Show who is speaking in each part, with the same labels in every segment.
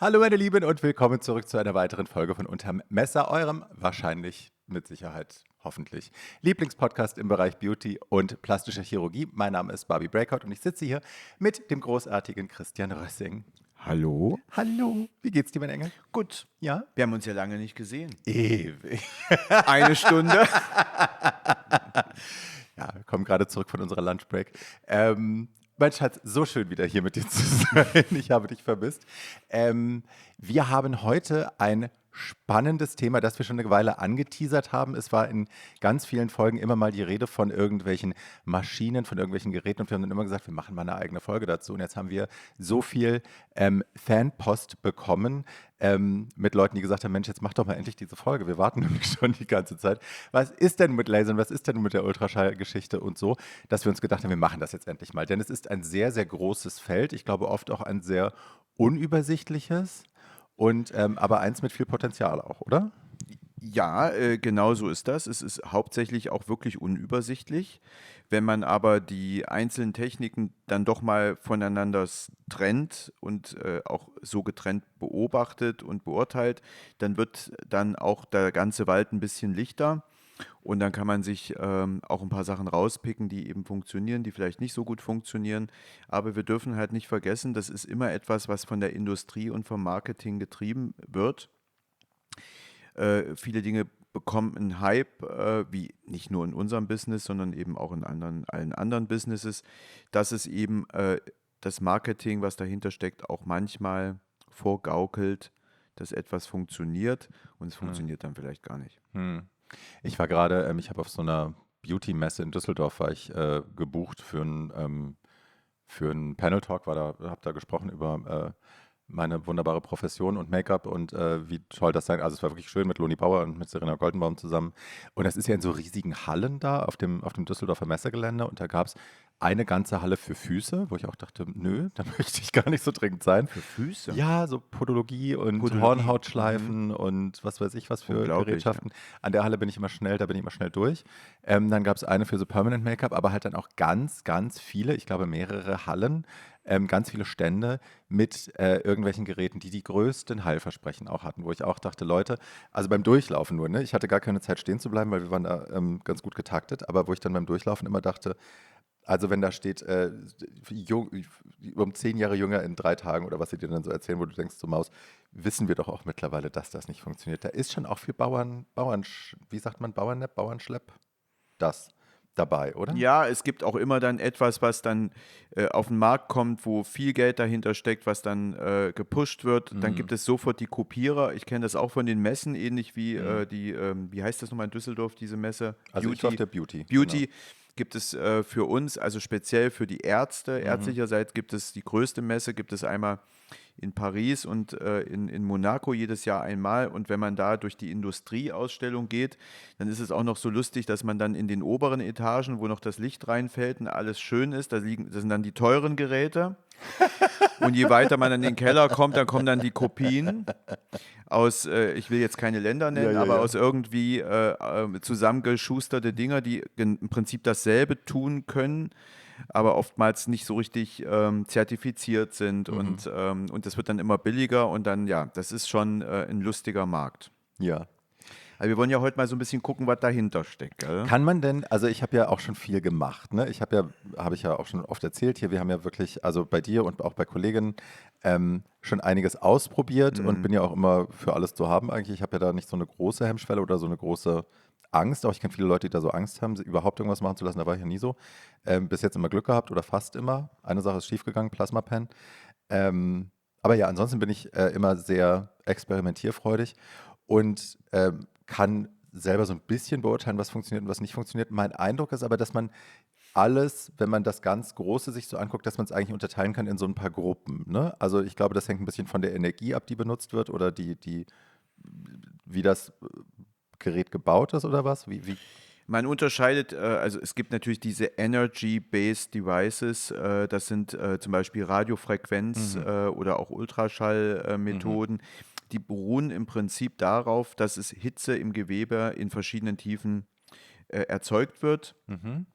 Speaker 1: Hallo meine Lieben und willkommen zurück zu einer weiteren Folge von Unterm Messer, eurem wahrscheinlich, mit Sicherheit, hoffentlich Lieblingspodcast im Bereich Beauty und plastischer Chirurgie. Mein Name ist Barbie Breakout und ich sitze hier mit dem großartigen Christian Rössing.
Speaker 2: Hallo?
Speaker 1: Hallo, wie geht's dir, mein Engel?
Speaker 2: Gut.
Speaker 1: Ja?
Speaker 2: Wir haben uns ja lange nicht gesehen.
Speaker 1: Ewig.
Speaker 2: Eine Stunde.
Speaker 1: Ja, wir kommen gerade zurück von unserer Lunchbreak. Mein Schatz, so schön wieder hier mit dir zu sein. Ich habe dich vermisst. Wir haben heute ein spannendes Thema, das wir schon eine Weile angeteasert haben. Es war in ganz vielen Folgen immer mal die Rede von irgendwelchen Maschinen, von irgendwelchen Geräten und wir haben dann immer gesagt, wir machen mal eine eigene Folge dazu. Und jetzt haben wir so viel Fanpost bekommen mit Leuten, die gesagt haben, Mensch, jetzt mach doch mal endlich diese Folge. Wir warten nämlich schon die ganze Zeit. Was ist denn mit Lasern? Was ist denn mit der Ultraschallgeschichte und so? Dass wir uns gedacht haben, wir machen das jetzt endlich mal. Denn es ist ein sehr, sehr großes Feld. Ich glaube oft auch ein sehr unübersichtliches und aber eins mit viel Potenzial auch, oder?
Speaker 2: Ja, genau so ist das. Es ist hauptsächlich auch wirklich unübersichtlich. Wenn man aber die einzelnen Techniken dann doch mal voneinander trennt und auch so getrennt beobachtet und beurteilt, dann wird dann auch der ganze Wald ein bisschen lichter. Und dann kann man sich auch ein paar Sachen rauspicken, die eben funktionieren, die vielleicht nicht so gut funktionieren. Aber wir dürfen halt nicht vergessen, das ist immer etwas, was von der Industrie und vom Marketing getrieben wird. Viele Dinge bekommen einen Hype, wie nicht nur in unserem Business, sondern eben auch in allen anderen Businesses, dass es eben das Marketing, was dahinter steckt, auch manchmal vorgaukelt, dass etwas funktioniert und es
Speaker 1: Hm.
Speaker 2: funktioniert dann vielleicht gar nicht.
Speaker 1: Hm. Ich war gerade, ich habe auf so einer Beauty-Messe in Düsseldorf war ich gebucht für einen Panel-Talk, habe da gesprochen über meine wunderbare Profession und Make-up und wie toll das sein. Also es war wirklich schön mit Loni Bauer und mit Serena Goldenbaum zusammen. Und das ist ja in so riesigen Hallen da auf dem Düsseldorfer Messegelände und da gab es eine ganze Halle für Füße, wo ich auch dachte, nö, da möchte ich gar nicht so dringend sein.
Speaker 2: Für Füße?
Speaker 1: Ja, so Podologie und
Speaker 2: Podologie. Mhm.
Speaker 1: Hornhautschleifen und was weiß ich was für
Speaker 2: Unglaublich, ja.
Speaker 1: Gerätschaften. An der Halle bin ich immer schnell, da bin ich immer schnell durch. Dann gab es eine für so Permanent Make-up, aber halt dann auch ganz, ganz viele, ich glaube mehrere Hallen, ganz viele Stände mit irgendwelchen Geräten, die die größten Heilversprechen auch hatten, wo ich auch dachte, Leute, also beim Durchlaufen nur, ne? Ich hatte gar keine Zeit stehen zu bleiben, weil wir waren da ganz gut getaktet, aber wo ich dann beim Durchlaufen immer dachte, also wenn da steht, um 10 Jahre jünger in 3 Tagen oder was sie dir dann so erzählen, wo du denkst, so Maus, wissen wir doch auch mittlerweile, dass das nicht funktioniert. Da ist schon auch viel wie sagt man, Bauernnepp, Bauernschlepp, das dabei, oder?
Speaker 2: Ja, es gibt auch immer dann etwas, was dann auf den Markt kommt, wo viel Geld dahinter steckt, was dann gepusht wird. Dann
Speaker 1: Mhm.
Speaker 2: gibt es sofort die Kopierer. Ich kenne das auch von den Messen, ähnlich wie
Speaker 1: Mhm.
Speaker 2: wie heißt das nochmal in Düsseldorf, diese Messe?
Speaker 1: Also ich war auf der Beauty, genau.
Speaker 2: Beauty gibt es für uns, also speziell für die Ärzte,
Speaker 1: Mhm.
Speaker 2: ärztlicherseits gibt es die größte Messe, gibt es einmal in Paris und in Monaco jedes Jahr einmal. Und wenn man da durch die Industrieausstellung geht, dann ist es auch noch so lustig, dass man dann in den oberen Etagen, wo noch das Licht reinfällt und alles schön ist, das sind dann die teuren Geräte. Und je weiter man in den Keller kommt, dann kommen dann die Kopien aus, ich will jetzt keine Länder
Speaker 1: Ja,
Speaker 2: nennen,
Speaker 1: ja,
Speaker 2: aber
Speaker 1: ja.
Speaker 2: aus irgendwie zusammengeschusterte Dinger, die im Prinzip dasselbe tun können, aber oftmals nicht so richtig zertifiziert sind
Speaker 1: Mhm.
Speaker 2: und das wird dann immer billiger und dann, ja, das ist schon ein lustiger Markt.
Speaker 1: Ja.
Speaker 2: Also wir wollen ja heute mal so ein bisschen gucken, was dahinter steckt, gell?
Speaker 1: Kann man denn, also ich habe ja auch schon viel gemacht, ne? Habe ich ja auch schon oft erzählt hier, wir haben ja wirklich, also bei dir und auch bei Kolleginnen schon einiges ausprobiert und bin
Speaker 2: Mhm.
Speaker 1: ja auch immer für alles zu haben eigentlich. Ich habe ja da nicht so eine große Hemmschwelle oder so eine große Angst, auch ich kenne viele Leute, die da so Angst haben, überhaupt irgendwas machen zu lassen, da war ich ja nie so. Bis jetzt immer Glück gehabt oder fast immer. Eine Sache ist schiefgegangen, Plasmapen. Ähm, aber ja, ansonsten bin ich immer sehr experimentierfreudig und kann selber so ein bisschen beurteilen, was funktioniert und was nicht funktioniert. Mein Eindruck ist aber, dass man alles, wenn man das ganz Große sich so anguckt, dass man es eigentlich unterteilen kann in so ein paar Gruppen. Ne? Also ich glaube, das hängt ein bisschen von der Energie ab, die benutzt wird oder wie das Gerät gebaut ist oder was?
Speaker 2: Man unterscheidet, also es gibt natürlich diese Energy-Based Devices, das sind zum Beispiel Radiofrequenz
Speaker 1: Mhm.
Speaker 2: oder auch Ultraschallmethoden.
Speaker 1: Mhm.
Speaker 2: Methoden. Die beruhen im Prinzip darauf, dass es Hitze im Gewebe in verschiedenen Tiefen erzeugt wird.
Speaker 1: Mhm.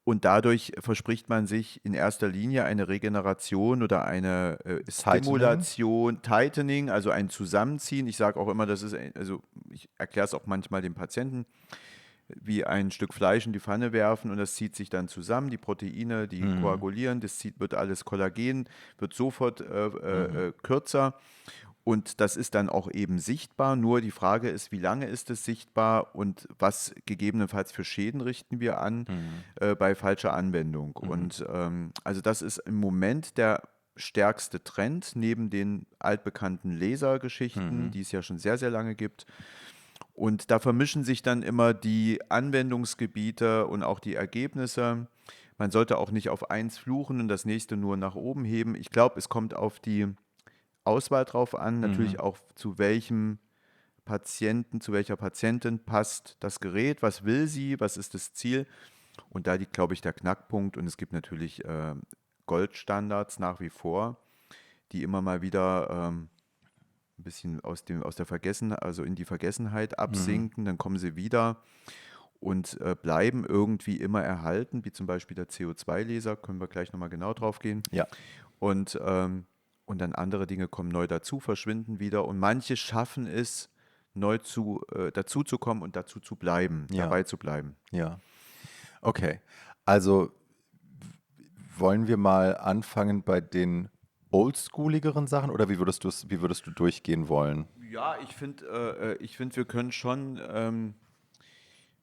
Speaker 2: Und dadurch verspricht man sich in erster Linie eine Regeneration oder eine Stimulation, Tightening, also ein Zusammenziehen. Ich sage auch immer, also ich erkläre es auch manchmal den Patienten, wie ein Stück Fleisch in die Pfanne werfen und das zieht sich dann zusammen. Die Proteine, die koagulieren, wird alles Kollagen, wird sofort kürzer. Und das ist dann auch eben sichtbar. Nur die Frage ist, wie lange ist es sichtbar und was gegebenenfalls für Schäden richten wir an bei falscher Anwendung. Und also das ist im Moment der stärkste Trend neben den altbekannten Lasergeschichten, die es ja schon sehr, sehr lange gibt. Und da vermischen sich dann immer die Anwendungsgebiete und auch die Ergebnisse. Man sollte auch nicht auf eins fluchen und das nächste nur nach oben heben. Ich glaube, es kommt auf die Auswahl drauf an, natürlich auch zu welchem Patienten, zu welcher Patientin passt das Gerät, was will sie, was ist das Ziel. Und da liegt, glaube ich, der Knackpunkt. Und es gibt natürlich Goldstandards nach wie vor, die immer mal wieder ein bisschen aus der Vergessenheit, also in die Vergessenheit absinken, dann kommen sie wieder und bleiben irgendwie immer erhalten, wie zum Beispiel der CO2-Laser, können wir gleich nochmal genau drauf gehen.
Speaker 1: Ja.
Speaker 2: Und dann andere Dinge kommen neu dazu, verschwinden wieder und manche schaffen es, neu dazu zu kommen und dazu zu bleiben, dabei zu bleiben.
Speaker 1: Ja. Okay. Also wollen wir mal anfangen bei den oldschooligeren Sachen oder wie würdest du durchgehen wollen?
Speaker 2: Ja, ich finde, wir können schon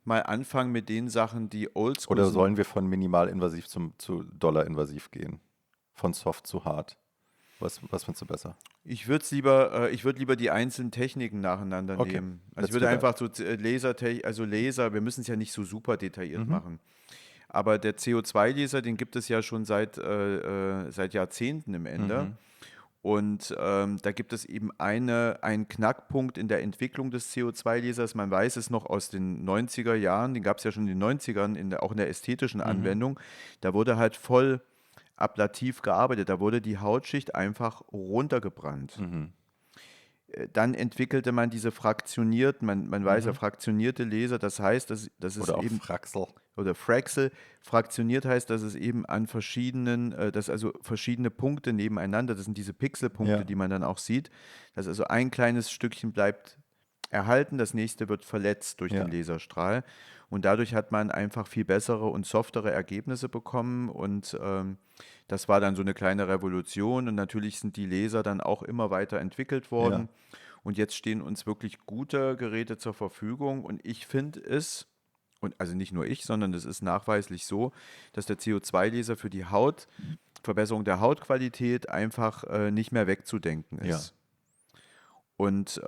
Speaker 2: mal anfangen mit den Sachen, die oldschool
Speaker 1: Oder
Speaker 2: sind.
Speaker 1: sollen wir von minimalinvasiv zu dollarinvasiv gehen? Von soft zu hart? Was findest du besser?
Speaker 2: Ich würde lieber die einzelnen Techniken nacheinander
Speaker 1: Okay,
Speaker 2: nehmen. Also ich
Speaker 1: let's
Speaker 2: würde
Speaker 1: do that.
Speaker 2: einfach so Laser, wir müssen es ja nicht so super detailliert machen. Aber der CO2-Laser, den gibt es ja schon seit Jahrzehnten im Ende. Und da gibt es eben einen Knackpunkt in der Entwicklung des CO2-Lasers. Man weiß es noch aus den 90er Jahren, den gab es ja schon in den 90ern, auch in der ästhetischen Anwendung. Da wurde halt voll ablativ gearbeitet. Da wurde die Hautschicht einfach runtergebrannt. Dann entwickelte man diese fraktionierten, man weiß ja, fraktionierte Laser, das heißt, dass es
Speaker 1: Oder auch
Speaker 2: eben,
Speaker 1: Fraxel.
Speaker 2: oder Fraxel, fraktioniert heißt, dass es eben an dass also verschiedene Punkte nebeneinander, das sind diese Pixelpunkte,
Speaker 1: Ja.
Speaker 2: die man dann auch sieht, dass also ein kleines Stückchen bleibt erhalten, das nächste wird verletzt durch
Speaker 1: Ja.
Speaker 2: den Laserstrahl und dadurch hat man einfach viel bessere und softere Ergebnisse bekommen und das war dann so eine kleine Revolution und natürlich sind die Laser dann auch immer weiter entwickelt worden und jetzt stehen uns wirklich gute Geräte zur Verfügung und ich finde es, und also nicht nur ich, sondern es ist nachweislich so, dass der CO2-Laser für die Verbesserung der Hautqualität einfach nicht mehr wegzudenken ist. Und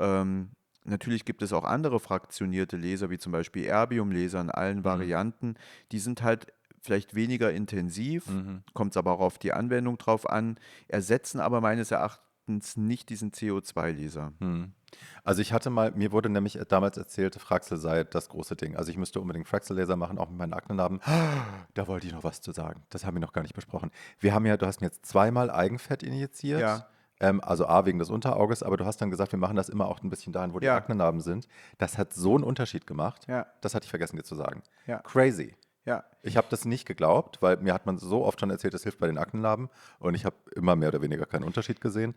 Speaker 2: natürlich gibt es auch andere fraktionierte Laser, wie zum Beispiel Erbium-Laser in allen Varianten. Die sind halt vielleicht weniger intensiv, kommt es aber auch auf die Anwendung drauf an, ersetzen aber meines Erachtens nicht diesen CO2-Laser.
Speaker 1: Also mir wurde nämlich damals erzählt, Fraxel sei das große Ding. Also ich müsste unbedingt Fraxel-Laser machen, auch mit meinen Aknenarben. Da wollte ich noch was zu sagen. Das haben wir noch gar nicht besprochen. Du hast mir jetzt zweimal Eigenfett injiziert.
Speaker 2: Ja.
Speaker 1: Also A, wegen des Unterauges, aber du hast dann gesagt, wir machen das immer auch ein bisschen dahin, wo die
Speaker 2: Ja.
Speaker 1: Aknenarben sind. Das hat so einen Unterschied gemacht.
Speaker 2: Ja.
Speaker 1: Das hatte ich vergessen, dir zu sagen.
Speaker 2: Ja.
Speaker 1: Crazy.
Speaker 2: Ja.
Speaker 1: Ich habe das nicht geglaubt, weil mir hat man so oft schon erzählt, das hilft bei den Aknenarben und ich habe immer mehr oder weniger keinen Unterschied gesehen.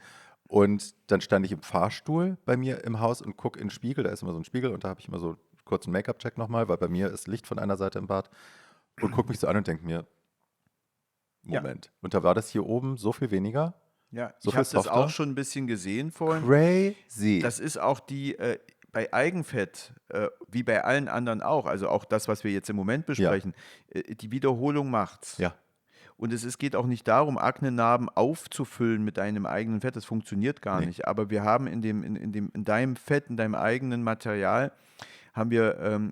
Speaker 1: Und dann stand ich im Fahrstuhl bei mir im Haus und gucke in den Spiegel, da ist immer so ein Spiegel und da habe ich immer so kurz einen Make-up-Check nochmal, weil bei mir ist Licht von einer Seite im Bad und gucke mich so an und denke mir, Moment. Und da war das hier oben so viel weniger.
Speaker 2: Ja,
Speaker 1: So
Speaker 2: ich
Speaker 1: viel
Speaker 2: habe das
Speaker 1: softer?
Speaker 2: auch schon ein bisschen gesehen vorhin.
Speaker 1: Crazy.
Speaker 2: Das ist auch bei Eigenfett, wie bei allen anderen auch, also auch das, was wir jetzt im Moment besprechen, die Wiederholung macht's.
Speaker 1: Ja.
Speaker 2: Und es geht auch nicht darum, Aknenarben aufzufüllen mit deinem eigenen Fett, das funktioniert gar nicht. Aber wir haben in deinem Fett, in deinem eigenen Material, haben wir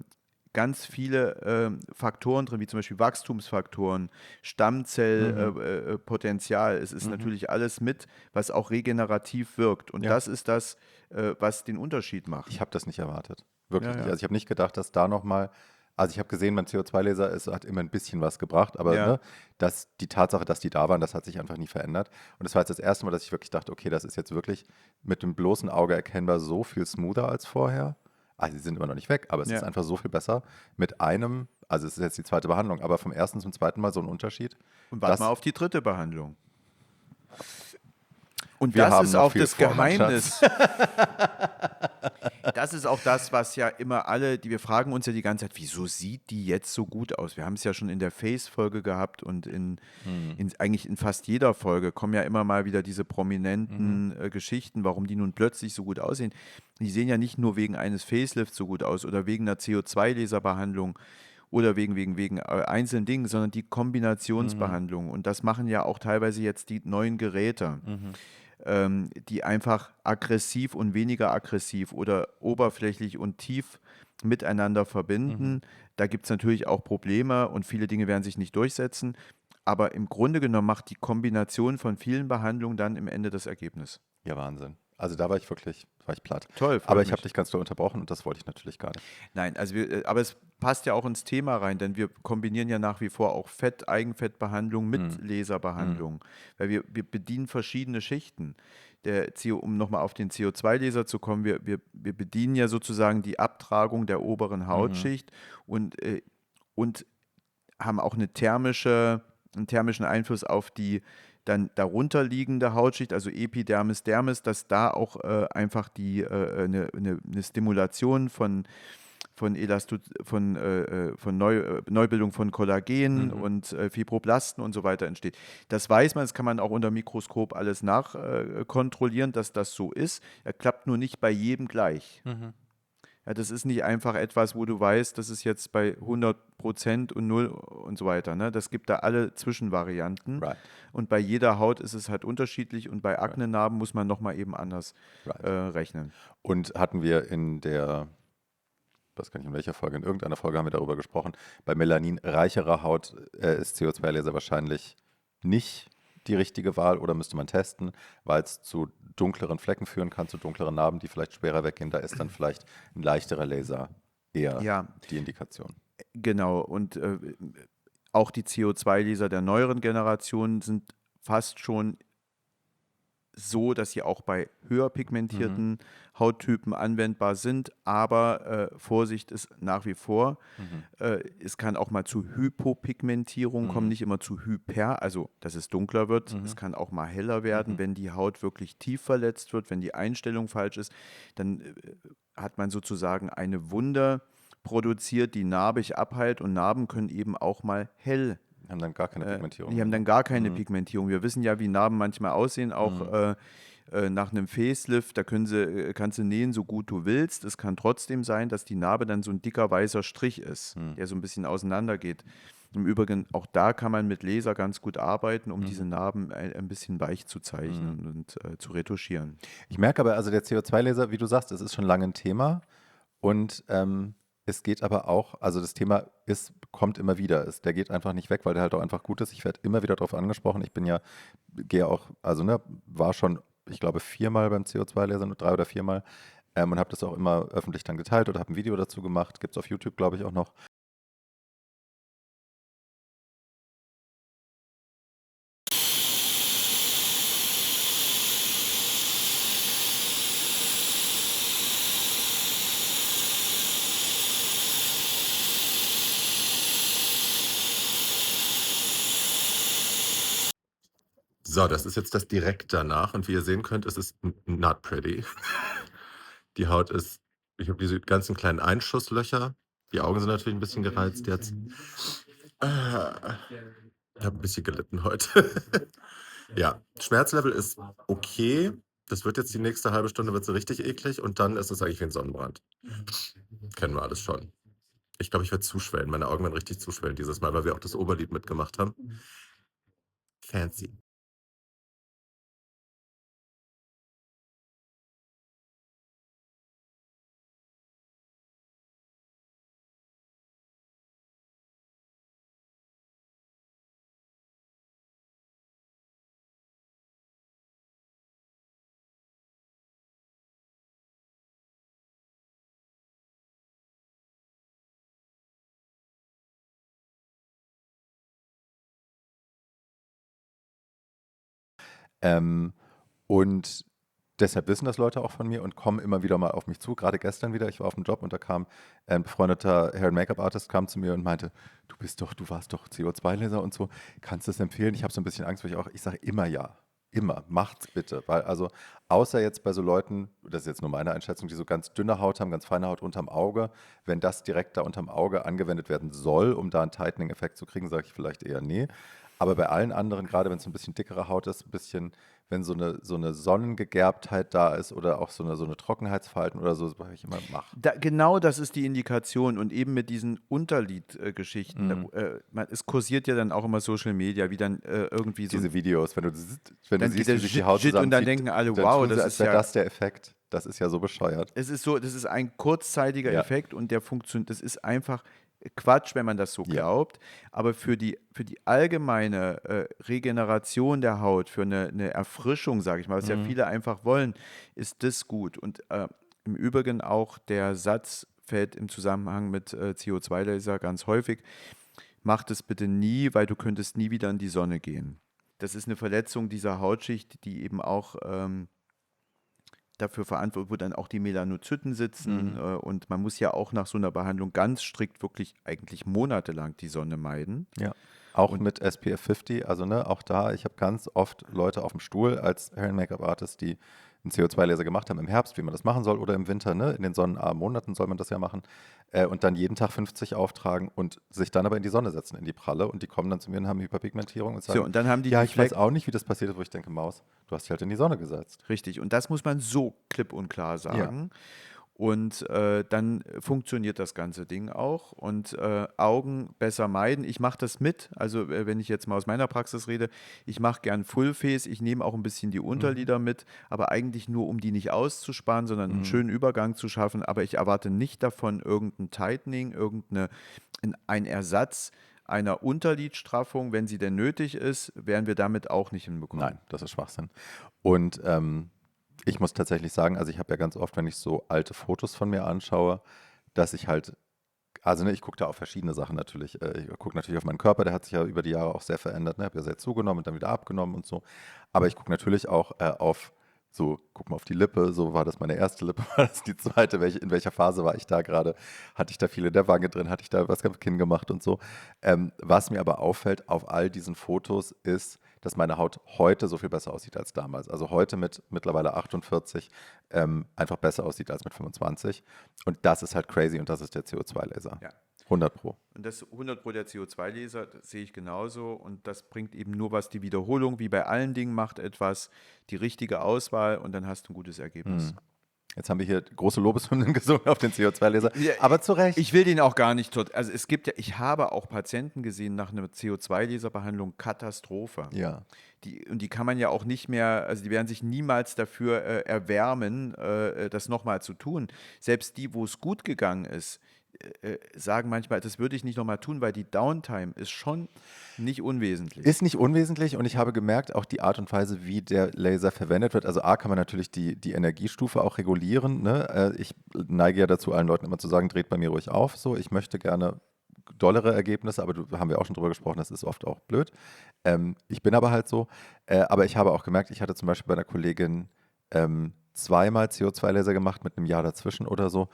Speaker 2: ganz viele Faktoren drin, wie zum Beispiel Wachstumsfaktoren, Stammzellpotenzial. Es ist natürlich alles mit, was auch regenerativ wirkt. Und das ist das, was den Unterschied macht.
Speaker 1: Ich habe das nicht erwartet. Wirklich
Speaker 2: Ja,
Speaker 1: nicht.
Speaker 2: ja.
Speaker 1: Also ich habe nicht gedacht, dass da nochmal, also ich habe gesehen, mein CO2-Laser hat immer ein bisschen was gebracht, aber
Speaker 2: Ja.
Speaker 1: die Tatsache, dass die da waren, das hat sich einfach nie verändert. Und das war jetzt das erste Mal, dass ich wirklich dachte, okay, das ist jetzt wirklich mit dem bloßen Auge erkennbar so viel smoother als vorher. also sie sind immer noch nicht weg, aber es ist
Speaker 2: Ja.
Speaker 1: einfach so viel besser mit einem, also es ist jetzt die zweite Behandlung, aber vom ersten zum zweiten Mal so ein Unterschied.
Speaker 2: Und warte mal auf die dritte Behandlung. Und
Speaker 1: Wir
Speaker 2: das
Speaker 1: haben
Speaker 2: ist
Speaker 1: noch
Speaker 2: auch
Speaker 1: viel
Speaker 2: das
Speaker 1: vor, mein Schatz.
Speaker 2: Geheimnis. Das ist auch das, was ja immer alle, wir fragen uns ja die ganze Zeit, wieso sieht die jetzt so gut aus? Wir haben es ja schon in der Face-Folge gehabt und eigentlich in fast jeder Folge kommen ja immer mal wieder diese prominenten Geschichten, warum die nun plötzlich so gut aussehen. Die sehen ja nicht nur wegen eines Facelifts so gut aus oder wegen einer CO2-Laserbehandlung oder wegen einzelnen Dingen, sondern die Kombinationsbehandlung. Und das machen ja auch teilweise jetzt die neuen Geräte, die einfach aggressiv und weniger aggressiv oder oberflächlich und tief miteinander verbinden. Da gibt es natürlich auch Probleme und viele Dinge werden sich nicht durchsetzen. Aber im Grunde genommen macht die Kombination von vielen Behandlungen dann im Ende das Ergebnis.
Speaker 1: Ja, Wahnsinn. Also da war ich platt.
Speaker 2: Toll,
Speaker 1: Aber
Speaker 2: freut
Speaker 1: ich habe
Speaker 2: mich.
Speaker 1: dich ganz doll unterbrochen und das wollte ich natürlich gar nicht.
Speaker 2: Nein, also aber es passt ja auch ins Thema rein, denn wir kombinieren ja nach wie vor auch Eigenfettbehandlung mit Laserbehandlung, weil wir bedienen verschiedene Schichten. Um nochmal auf den CO2-Laser zu kommen, wir bedienen ja sozusagen die Abtragung der oberen Hautschicht und haben auch einen thermischen Einfluss auf die dann darunter liegende Hautschicht, also Epidermis, Dermis, dass da auch einfach eine Stimulation von Neubildung von Kollagen und Fibroblasten und so weiter entsteht. Das weiß man, das kann man auch unter Mikroskop alles nachkontrollieren, dass das so ist. Er klappt nur nicht bei jedem gleich. Ja, das ist nicht einfach etwas, wo du weißt, das ist jetzt bei 100% und 0 und so weiter. Ne? Das gibt da alle Zwischenvarianten.
Speaker 1: Right,
Speaker 2: Und bei jeder Haut ist es halt unterschiedlich und bei Aknenarben muss man nochmal eben anders
Speaker 1: right.
Speaker 2: rechnen.
Speaker 1: Und hatten wir weiß gar nicht in welcher Folge, in irgendeiner Folge haben wir darüber gesprochen, bei melaninreicherer Haut ist CO2-Laser wahrscheinlich nicht die richtige Wahl oder müsste man testen, weil es zu dunkleren Flecken führen kann, zu dunkleren Narben, die vielleicht schwerer weggehen. Da ist dann vielleicht ein leichterer Laser eher
Speaker 2: Ja,
Speaker 1: die Indikation.
Speaker 2: genau. Und auch die CO2-Laser der neueren Generation sind fast schon so, dass sie auch bei höher pigmentierten Hauttypen anwendbar sind. Aber Vorsicht ist nach wie vor. Es kann auch mal zu Hypopigmentierung kommen, nicht immer zu Hyper, also dass es dunkler wird. Es kann auch mal heller werden, wenn die Haut wirklich tief verletzt wird, wenn die Einstellung falsch ist. Dann hat man sozusagen eine Wunde produziert, die narbig abheilt und Narben können eben auch mal hell.
Speaker 1: Haben dann gar keine Pigmentierung.
Speaker 2: Die haben dann gar keine Pigmentierung. Wir wissen ja, wie Narben manchmal aussehen, auch nach einem Facelift. Da kannst du nähen, so gut du willst. Es kann trotzdem sein, dass die Narbe dann so ein dicker weißer Strich ist, der so ein bisschen auseinander geht. Im Übrigen, auch da kann man mit Laser ganz gut arbeiten, um diese Narben ein bisschen weich zu zeichnen und zu retuschieren.
Speaker 1: Ich merke aber, also der CO2-Laser, wie du sagst, es ist schon lange ein Thema und es geht aber auch, also das Thema kommt immer wieder. Der geht einfach nicht weg, weil der halt auch einfach gut ist. Ich werde immer wieder darauf angesprochen. Gehe auch, also ne, war schon, ich glaube, 4-mal beim CO2-Laser, nur 3 oder 4-mal und habe das auch immer öffentlich dann geteilt oder habe ein Video dazu gemacht. Gibt es auf YouTube, glaube ich, auch noch. So, das ist jetzt das direkt danach und wie ihr sehen könnt, ist es not pretty. Die Haut ich habe diese ganzen kleinen Einschusslöcher. Die Augen sind natürlich ein bisschen gereizt jetzt. Ich habe ein bisschen gelitten heute. Ja, Schmerzlevel ist okay. Das wird jetzt die nächste halbe Stunde wird so richtig eklig und dann ist es eigentlich wie ein Sonnenbrand. Kennen wir alles schon. Ich glaube, ich werde zuschwellen. Meine Augen werden richtig zuschwellen dieses Mal, weil wir auch das Oberlid mitgemacht haben. Fancy. Ähm, und deshalb wissen das Leute auch von mir und kommen immer wieder mal auf mich zu. Gerade gestern wieder, ich war auf dem Job und da kam ein befreundeter Hair- and Make-up-Artist kam zu mir und meinte, du warst doch CO2-Laser und so, kannst du es empfehlen? Ich habe so ein bisschen Angst, weil ich sage immer ja. Immer, macht's bitte. Weil also, außer jetzt bei so Leuten, das ist jetzt nur meine Einschätzung, die so ganz dünne Haut haben, ganz feine Haut unterm Auge, wenn das direkt da unterm Auge angewendet werden soll, um da einen Tightening-Effekt zu kriegen, sage ich vielleicht eher nee. Aber bei allen anderen, gerade wenn es ein bisschen dickere Haut ist, ein bisschen, wenn so eine Sonnengegerbtheit da ist oder auch so eine Trockenheitsverhalten oder so, sage ich immer, mach.
Speaker 2: Genau das ist die Indikation und eben mit diesen Unterliedgeschichten.
Speaker 1: Mhm.
Speaker 2: Es kursiert ja dann auch immer Social Media, wie dann irgendwie so
Speaker 1: Diese Videos, wenn du
Speaker 2: dann geht
Speaker 1: siehst,
Speaker 2: der
Speaker 1: wie sich die Haut
Speaker 2: Jit und dann
Speaker 1: zusammenzieht,
Speaker 2: denken alle,
Speaker 1: dann
Speaker 2: wow,
Speaker 1: tun sie,
Speaker 2: das
Speaker 1: als
Speaker 2: ist
Speaker 1: wäre
Speaker 2: ja,
Speaker 1: das der Effekt. Das ist ja so bescheuert.
Speaker 2: es ist so, das ist ein kurzzeitiger
Speaker 1: Ja,
Speaker 2: Effekt und der funktioniert, das ist einfach Quatsch, wenn man das so
Speaker 1: ja.
Speaker 2: glaubt. Aber für die allgemeine Regeneration der Haut, für eine Erfrischung, sage ich mal, was ja
Speaker 1: Mhm.
Speaker 2: viele einfach wollen, ist das gut. Und im Übrigen auch der Satz fällt im Zusammenhang mit CO2-Laser ganz häufig, mach das bitte nie, weil du könntest nie wieder in die Sonne gehen. Das ist eine Verletzung dieser Hautschicht, die eben auch dafür verantwortlich, wo dann auch die Melanozyten sitzen.
Speaker 1: Mhm.
Speaker 2: Und man muss ja auch nach so einer Behandlung ganz strikt wirklich eigentlich monatelang die Sonne meiden.
Speaker 1: Ja. Auch
Speaker 2: Und
Speaker 1: mit SPF 50, also ne, auch da, ich habe ganz oft Leute auf dem Stuhl als Hair- and Make-up-Artist, die einen CO2-Laser gemacht haben im Herbst, wie man das machen soll, oder im Winter, ne, in den sonnenarmen Monaten soll man das ja machen, und dann jeden Tag 50 auftragen und sich dann aber in die Sonne setzen, in die Pralle, und die kommen dann zu mir und haben Hyperpigmentierung und
Speaker 2: so,
Speaker 1: sagen,
Speaker 2: und dann haben die
Speaker 1: ja,
Speaker 2: die
Speaker 1: ich weiß
Speaker 2: Flecken.
Speaker 1: auch nicht, wie das passiert ist, wo ich denke, Maus, du hast dich halt in die Sonne gesetzt.
Speaker 2: Richtig. Und das muss man so klipp und klar
Speaker 1: Ja.
Speaker 2: sagen. Und dann funktioniert das ganze Ding auch. Und Augen besser meiden. Ich mache das mit. Also wenn ich jetzt mal aus meiner Praxis rede, ich mache gern Fullface. Ich nehme auch ein bisschen die
Speaker 1: Mhm.
Speaker 2: Unterlider mit, aber eigentlich nur, um die nicht auszusparen, sondern einen
Speaker 1: Mhm.
Speaker 2: schönen Übergang zu schaffen. Aber ich erwarte nicht davon irgendein Tightening, ein Ersatz einer Unterlidstraffung. Wenn sie denn nötig ist, werden wir damit auch nicht hinbekommen.
Speaker 1: Nein, das ist Schwachsinn. Und ich muss tatsächlich sagen, also ich habe ja ganz oft, wenn ich so alte Fotos von mir anschaue, dass ich halt, also ne, ich gucke da auf verschiedene Sachen natürlich. Ich gucke natürlich auf meinen Körper, der hat sich ja über die Jahre auch sehr verändert. Ne? Ich habe ja sehr zugenommen und dann wieder abgenommen und so. Aber ich gucke natürlich auch auf, so, guck mal auf die Lippe, so war das meine erste Lippe, war das die zweite, in welcher Phase war ich da gerade? Hatte ich da viel in der Wange drin? Hatte ich da was am Kinn gemacht und so? Was mir aber auffällt auf all diesen Fotos ist, dass meine Haut heute so viel besser aussieht als damals. Also heute mit mittlerweile 48 einfach besser aussieht als mit 25. Und das ist halt crazy und das ist der CO2-Laser.
Speaker 2: Ja.
Speaker 1: 100 Pro.
Speaker 2: Und das 100 Pro der CO2-Laser, das sehe ich genauso. Und das bringt eben nur was, die Wiederholung, wie bei allen Dingen, macht etwas, die richtige Auswahl und dann hast du ein gutes Ergebnis.
Speaker 1: Hm. Jetzt haben wir hier große Lobeshymnen gesungen auf den CO2-Laser,
Speaker 2: Ja,
Speaker 1: aber zu
Speaker 2: ich
Speaker 1: Recht.
Speaker 2: will den auch gar nicht tot. Also es gibt ja, ich habe auch Patienten gesehen nach einer CO2-Laserbehandlung, Katastrophe.
Speaker 1: Ja.
Speaker 2: Und die kann man ja auch nicht mehr, also die werden sich niemals dafür erwärmen, das nochmal zu tun. Selbst die, wo es gut gegangen ist, sagen manchmal, das würde ich nicht nochmal tun, weil die Downtime ist schon nicht unwesentlich.
Speaker 1: Ist nicht unwesentlich und ich habe gemerkt, auch die Art und Weise, wie der Laser verwendet wird. Also A kann man natürlich die Energiestufe auch regulieren. Ne? Ich neige ja dazu, allen Leuten immer zu sagen, dreht bei mir ruhig auf. So, ich möchte gerne dollere Ergebnisse, aber haben wir auch schon drüber gesprochen, das ist oft auch blöd. Ich bin aber halt so. Aber ich habe auch gemerkt, ich hatte zum Beispiel bei einer Kollegin zweimal CO2-Laser gemacht mit einem Jahr dazwischen oder so.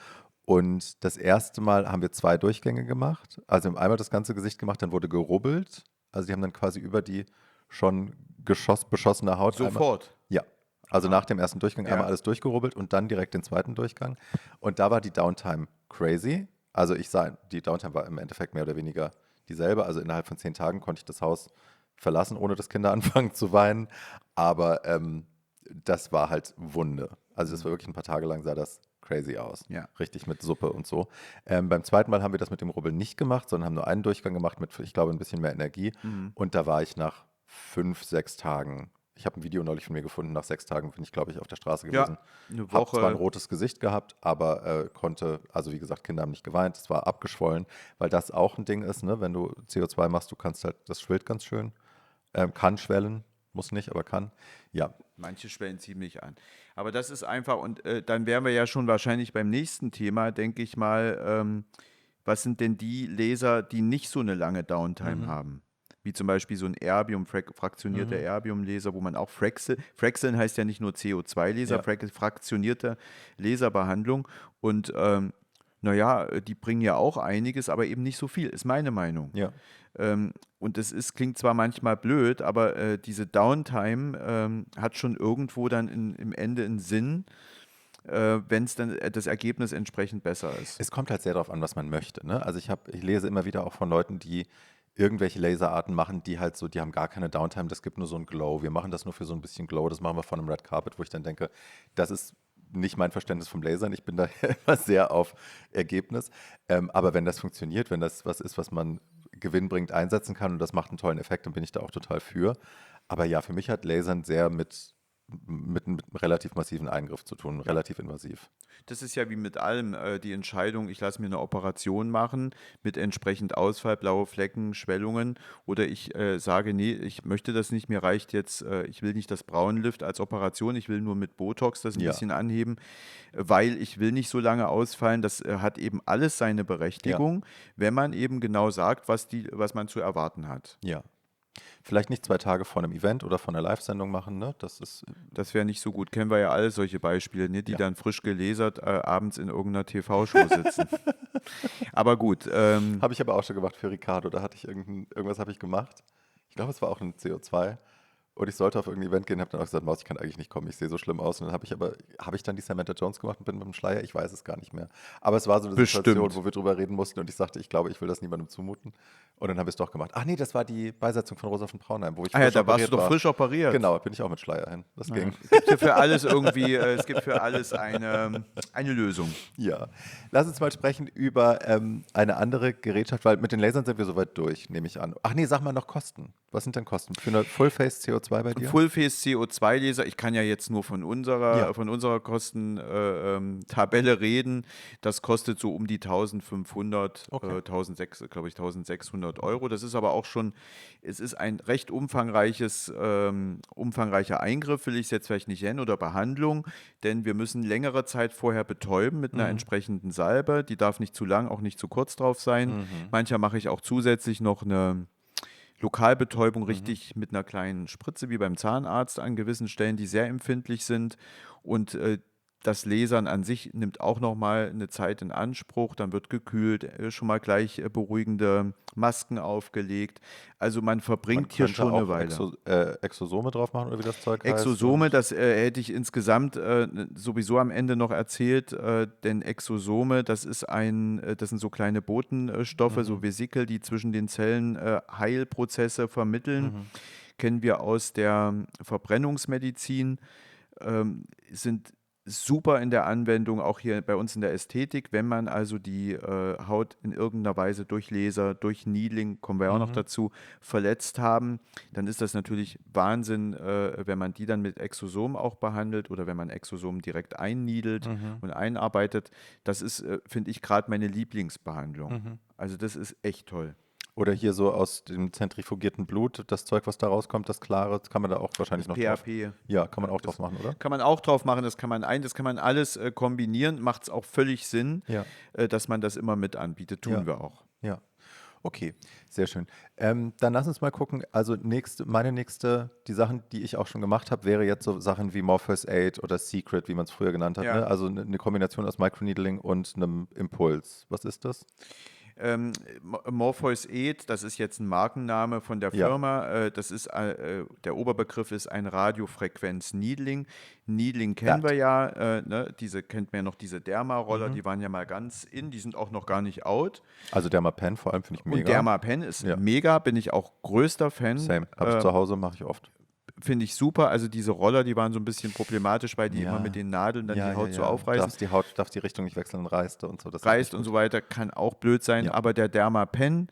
Speaker 1: Und das erste Mal haben wir zwei Durchgänge gemacht. Also wir haben einmal das ganze Gesicht gemacht, dann wurde gerubbelt. Also die haben dann quasi über die schon beschossene Haut einmal,
Speaker 2: Sofort.
Speaker 1: ja, also nach
Speaker 2: Aha.
Speaker 1: dem ersten Durchgang einmal
Speaker 2: Ja.
Speaker 1: alles durchgerubbelt und dann direkt den zweiten Durchgang. Und da war die Downtime crazy. Also ich sah, die Downtime war im Endeffekt mehr oder weniger dieselbe. Also innerhalb von 10 Tagen konnte ich das Haus verlassen, ohne dass Kinder anfangen zu weinen. Aber das war halt Wunde. Also das war wirklich ein paar Tage lang sah das crazy aus.
Speaker 2: Ja.
Speaker 1: Richtig mit Suppe und so. Beim zweiten Mal haben wir das mit dem Rubbeln nicht gemacht, sondern haben nur einen Durchgang gemacht mit, ich glaube, ein bisschen mehr Energie.
Speaker 2: Mhm.
Speaker 1: Und da war ich nach 5, 6 Tagen. Ich habe ein Video neulich von mir gefunden. Nach 6 Tagen bin ich, glaube ich, auf der Straße
Speaker 2: Ja,
Speaker 1: gewesen.
Speaker 2: eine
Speaker 1: Habe zwar ein
Speaker 2: Woche.
Speaker 1: rotes Gesicht gehabt, aber konnte, also wie gesagt, Kinder haben nicht geweint. Es war abgeschwollen, weil das auch ein Ding ist, ne? Wenn du CO2 machst, du kannst halt, das schwillt ganz schön. Kann schwellen, muss nicht, aber kann. Ja.
Speaker 2: Manche schwellen ziemlich an. Aber das ist einfach, und dann wären wir ja schon wahrscheinlich beim nächsten Thema, denke ich mal. Was sind denn die Laser, die nicht so eine lange Downtime
Speaker 1: Mhm.
Speaker 2: haben? wie zum Beispiel so ein Erbium, fraktionierter Erbiumlaser, wo man auch Fraxeln heißt ja nicht nur CO2-Laser,
Speaker 1: Ja.
Speaker 2: fraktionierte Laserbehandlung und naja, die bringen ja auch einiges, aber eben nicht so viel, ist meine Meinung.
Speaker 1: Ja.
Speaker 2: Und klingt zwar manchmal blöd, aber diese Downtime hat schon irgendwo dann im Ende einen Sinn, wenn es dann das Ergebnis entsprechend besser ist.
Speaker 1: Es kommt halt sehr darauf an, was man möchte. Ne? Also ich lese immer wieder auch von Leuten, die irgendwelche Laserarten machen, die halt so, die haben gar keine Downtime, das gibt nur so ein Glow. Wir machen das nur für so ein bisschen Glow, das machen wir von einem Red Carpet, wo ich dann denke, das ist nicht mein Verständnis vom Lasern. Ich bin da immer sehr auf Ergebnis. Aber wenn das funktioniert, wenn das was ist, was man gewinnbringend einsetzen kann und das macht einen tollen Effekt, dann bin ich da auch total für. Aber ja, für mich hat Lasern sehr mit einem relativ massiven Eingriff zu tun, relativ invasiv.
Speaker 2: Das ist ja wie mit allem die Entscheidung, ich lasse mir eine Operation machen mit entsprechend Ausfall, blaue Flecken, Schwellungen oder ich sage, nee, ich möchte das nicht, mir reicht jetzt, ich will nicht das Brauenlift als Operation, ich will nur mit Botox das ein
Speaker 1: Ja,
Speaker 2: bisschen anheben, weil ich will nicht so lange ausfallen. Das hat eben alles seine
Speaker 1: ja,
Speaker 2: Berechtigung, wenn man eben genau sagt, was man zu erwarten hat.
Speaker 1: ja. Vielleicht nicht 2 Tage vor einem Event oder vor einer Live-Sendung machen, ne? Das ist,
Speaker 2: Das wäre nicht so gut. Kennen wir ja alle solche Beispiele, ne, die
Speaker 1: ja.
Speaker 2: dann frisch gelasert abends in irgendeiner TV-Show sitzen. Aber gut,
Speaker 1: Habe ich aber auch schon gemacht für Ricardo. Da hatte ich irgendwas habe ich gemacht. Ich glaube, es war auch ein CO2. Und ich sollte auf irgendein Event gehen, habe dann auch gesagt, Maus, ich kann eigentlich nicht kommen, ich sehe so schlimm aus. Und dann habe ich dann die Samantha Jones gemacht und bin mit dem Schleier? Ich weiß es gar nicht mehr. Aber es war so eine Situation,
Speaker 2: bestimmt.
Speaker 1: wo wir drüber reden mussten und ich sagte, ich glaube, ich will das niemandem zumuten. Und dann habe ich es doch gemacht. Ach nee, das war die Beisetzung von Rosa von Braunheim, wo ich
Speaker 2: Ah ja,
Speaker 1: frisch
Speaker 2: da warst du
Speaker 1: operiert
Speaker 2: doch
Speaker 1: war.
Speaker 2: frisch operiert.
Speaker 1: Genau, bin ich auch mit Schleier hin. Das
Speaker 2: Naja.
Speaker 1: ging.
Speaker 2: Es gibt ja für alles irgendwie, es gibt für alles eine Lösung.
Speaker 1: Ja. Lass uns mal sprechen über eine andere Gerätschaft, weil mit den Lasern sind wir soweit durch, nehme ich an. Ach nee, sag mal noch Kosten. Was sind denn Kosten für eine Full-Face CO2 bei dir?
Speaker 2: Full-Face CO2-Laser, ich kann ja jetzt nur von
Speaker 1: Ja.
Speaker 2: unserer Kostentabelle reden. Das kostet so um die 1500,
Speaker 1: Okay.
Speaker 2: 1600, glaube ich, 1600 Euro. Das ist aber auch schon, es ist ein recht umfangreicher Eingriff, will ich es jetzt vielleicht nicht nennen, oder Behandlung, denn wir müssen längere Zeit vorher betäuben mit einer
Speaker 1: Mhm.
Speaker 2: entsprechenden Salbe. Die darf nicht zu lang, auch nicht zu kurz drauf sein.
Speaker 1: Mhm.
Speaker 2: Manchmal mache ich auch zusätzlich noch eine Lokalbetäubung
Speaker 1: Mhm.
Speaker 2: richtig mit einer kleinen Spritze wie beim Zahnarzt an gewissen Stellen, die sehr empfindlich sind. Und das Lasern an sich nimmt auch nochmal eine Zeit in Anspruch. Dann wird gekühlt, schon mal gleich beruhigende Masken aufgelegt. Also man
Speaker 1: Man
Speaker 2: verbringt hier
Speaker 1: könnte
Speaker 2: schon eine
Speaker 1: auch
Speaker 2: Weile.
Speaker 1: Exosome drauf machen oder wie das Zeug heißt.
Speaker 2: Exosome,
Speaker 1: Und
Speaker 2: das hätte ich insgesamt sowieso am Ende noch erzählt, denn Exosome, das sind so kleine Botenstoffe, so
Speaker 1: mhm.
Speaker 2: Vesikel, die zwischen den Zellen Heilprozesse vermitteln.
Speaker 1: Mhm.
Speaker 2: Kennen wir aus der Verbrennungsmedizin, sind super in der Anwendung, auch hier bei uns in der Ästhetik, wenn man also die Haut in irgendeiner Weise durch Laser, durch Needling, kommen wir auch noch
Speaker 1: Mhm.
Speaker 2: dazu, verletzt haben, dann ist das natürlich Wahnsinn, wenn man die dann mit Exosomen auch behandelt oder wenn man Exosomen direkt einniedelt
Speaker 1: Mhm.
Speaker 2: und einarbeitet. Das ist, finde ich, gerade meine Lieblingsbehandlung.
Speaker 1: Mhm.
Speaker 2: Also das ist echt toll.
Speaker 1: Oder hier so aus dem zentrifugierten Blut, das Zeug, was da rauskommt, das Klare, das kann man da auch wahrscheinlich
Speaker 2: Das
Speaker 1: noch drauf.
Speaker 2: PHP.
Speaker 1: Ja, kann
Speaker 2: Ja,
Speaker 1: man auch drauf
Speaker 2: das
Speaker 1: machen, oder?
Speaker 2: kann man auch drauf machen, das kann man alles kombinieren, macht es auch völlig Sinn,
Speaker 1: Ja,
Speaker 2: dass man das immer mit anbietet,
Speaker 1: ja,
Speaker 2: tun wir auch.
Speaker 1: ja. Okay, sehr schön. Dann lass uns mal gucken. Also die Sachen, die ich auch schon gemacht habe, wäre jetzt so Sachen wie Morpheus 8 oder Secret, wie man es früher genannt hat. Ne?
Speaker 2: Ja.
Speaker 1: Also eine Kombination aus Microneedling und einem Impuls. Was ist das?
Speaker 2: Morpheus Ed, das ist jetzt ein Markenname von der
Speaker 1: Ja,
Speaker 2: Firma. Der Oberbegriff ist ein Radiofrequenz-Needling. Needling kennen wir
Speaker 1: that.
Speaker 2: ja, ne? Kennt man ja noch diese Derma-Roller,
Speaker 1: Mhm.
Speaker 2: die waren ja mal ganz in, die sind auch noch gar nicht out.
Speaker 1: Also Dermapen vor allem finde ich
Speaker 2: Und
Speaker 1: mega.
Speaker 2: Dermapen ist
Speaker 1: Ja,
Speaker 2: mega, bin ich auch größter Fan.
Speaker 1: same. Habe ich zu Hause, mache ich oft.
Speaker 2: Finde ich super. Also diese Roller, die waren so ein bisschen problematisch, weil die immer mit
Speaker 1: Ja,
Speaker 2: den Nadeln dann
Speaker 1: ja,
Speaker 2: die
Speaker 1: ja,
Speaker 2: Haut so
Speaker 1: ja.
Speaker 2: aufreißen.
Speaker 1: Darf die Richtung nicht wechseln, reißt und so. Das ist
Speaker 2: Reißt
Speaker 1: nicht
Speaker 2: und so
Speaker 1: gut.
Speaker 2: weiter, kann auch blöd sein.
Speaker 1: Ja.
Speaker 2: Aber der Dermapen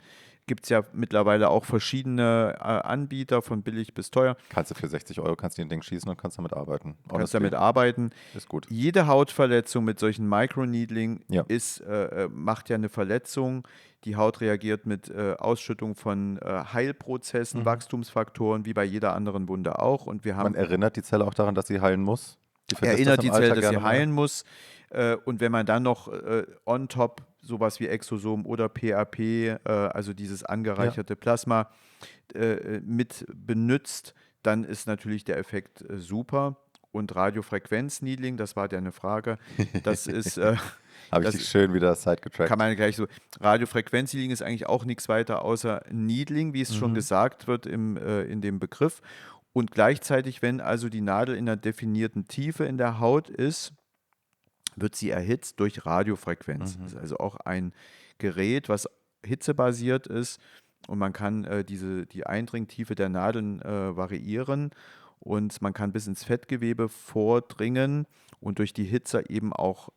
Speaker 2: gibt es ja mittlerweile auch verschiedene Anbieter, von billig bis teuer.
Speaker 1: Kannst du für 60 Euro kannst du den Ding schießen und kannst damit arbeiten.
Speaker 2: Kannst
Speaker 1: Honestly,
Speaker 2: damit arbeiten.
Speaker 1: ist gut.
Speaker 2: Jede Hautverletzung mit solchen Microneedling
Speaker 1: Ja.
Speaker 2: macht ja eine Verletzung. Die Haut reagiert mit Ausschüttung von Heilprozessen,
Speaker 1: Mhm.
Speaker 2: Wachstumsfaktoren, wie bei jeder anderen Wunde auch. Und wir
Speaker 1: Man
Speaker 2: haben
Speaker 1: erinnert die Zelle auch daran, dass sie heilen muss. Die vergisst das
Speaker 2: erinnert
Speaker 1: im
Speaker 2: die Zelle,
Speaker 1: Alter
Speaker 2: dass sie
Speaker 1: gerne mal.
Speaker 2: heilen muss. Und wenn man dann noch on top sowas wie Exosom oder PAP, also dieses angereicherte Plasma, mit benutzt, dann ist natürlich der Effekt super. Und Radiofrequenz-Needling, das war deine Frage, das ist,
Speaker 1: Habe ich
Speaker 2: das
Speaker 1: dich schön wieder side
Speaker 2: kann
Speaker 1: getrackt.
Speaker 2: man gleich so. Radiofrequenz-Needling ist eigentlich auch nichts weiter außer Needling, wie es schon
Speaker 1: Mhm.
Speaker 2: gesagt wird in dem Begriff. Und gleichzeitig, wenn also die Nadel in einer definierten Tiefe in der Haut ist, wird sie erhitzt durch Radiofrequenz. Das
Speaker 1: Mhm.
Speaker 2: ist also auch ein Gerät, was hitzebasiert ist und man kann die Eindringtiefe der Nadeln variieren und man kann bis ins Fettgewebe vordringen und durch die Hitze eben auch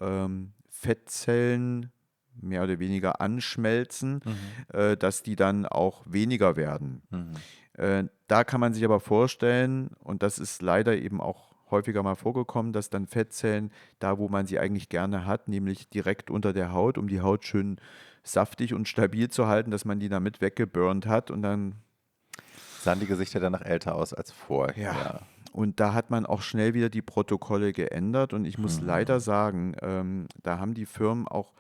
Speaker 2: Fettzellen mehr oder weniger anschmelzen,
Speaker 1: Mhm.
Speaker 2: dass die dann auch weniger werden.
Speaker 1: Mhm.
Speaker 2: Da kann man sich aber vorstellen, und das ist leider eben auch häufiger mal vorgekommen, dass dann Fettzellen da, wo man sie eigentlich gerne hat, nämlich direkt unter der Haut, um die Haut schön saftig und stabil zu halten, dass man die damit weggeburnt hat und dann,
Speaker 1: Sahen die Gesichter danach älter aus als
Speaker 2: ja,
Speaker 1: vorher?
Speaker 2: und da hat man auch schnell wieder die Protokolle geändert und ich muss leider
Speaker 1: Mhm.
Speaker 2: sagen, da haben die Firmen auch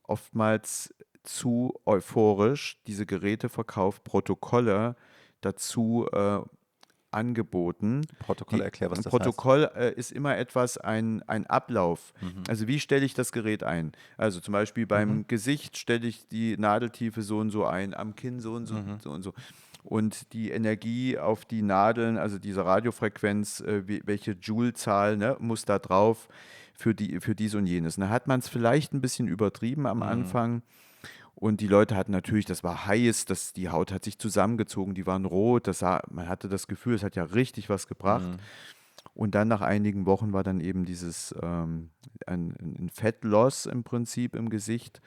Speaker 2: oftmals zu euphorisch diese Geräte verkauft, Protokolle dazu angeboten.
Speaker 1: Protokoll, erklär, was
Speaker 2: Ein
Speaker 1: das heißt.
Speaker 2: Protokoll ist immer etwas, ein Ablauf.
Speaker 1: Mhm.
Speaker 2: Also wie stelle ich das Gerät ein? Also zum Beispiel
Speaker 1: Mhm.
Speaker 2: beim Gesicht stelle ich die Nadeltiefe so und so ein, am Kinn so und so,
Speaker 1: Mhm.
Speaker 2: so und so. Und die Energie auf die Nadeln, also diese Radiofrequenz, welche Joule-Zahl, ne, muss da drauf für dies und jenes. Und da hat man es vielleicht ein bisschen übertrieben am
Speaker 1: Mhm.
Speaker 2: Anfang. Und die Leute hatten natürlich, das war heiß, die Haut hat sich zusammengezogen, die waren rot, man hatte das Gefühl, es hat ja richtig was gebracht.
Speaker 1: Mhm.
Speaker 2: Und dann nach einigen Wochen war dann eben ein Fettloss im Prinzip im Gesicht.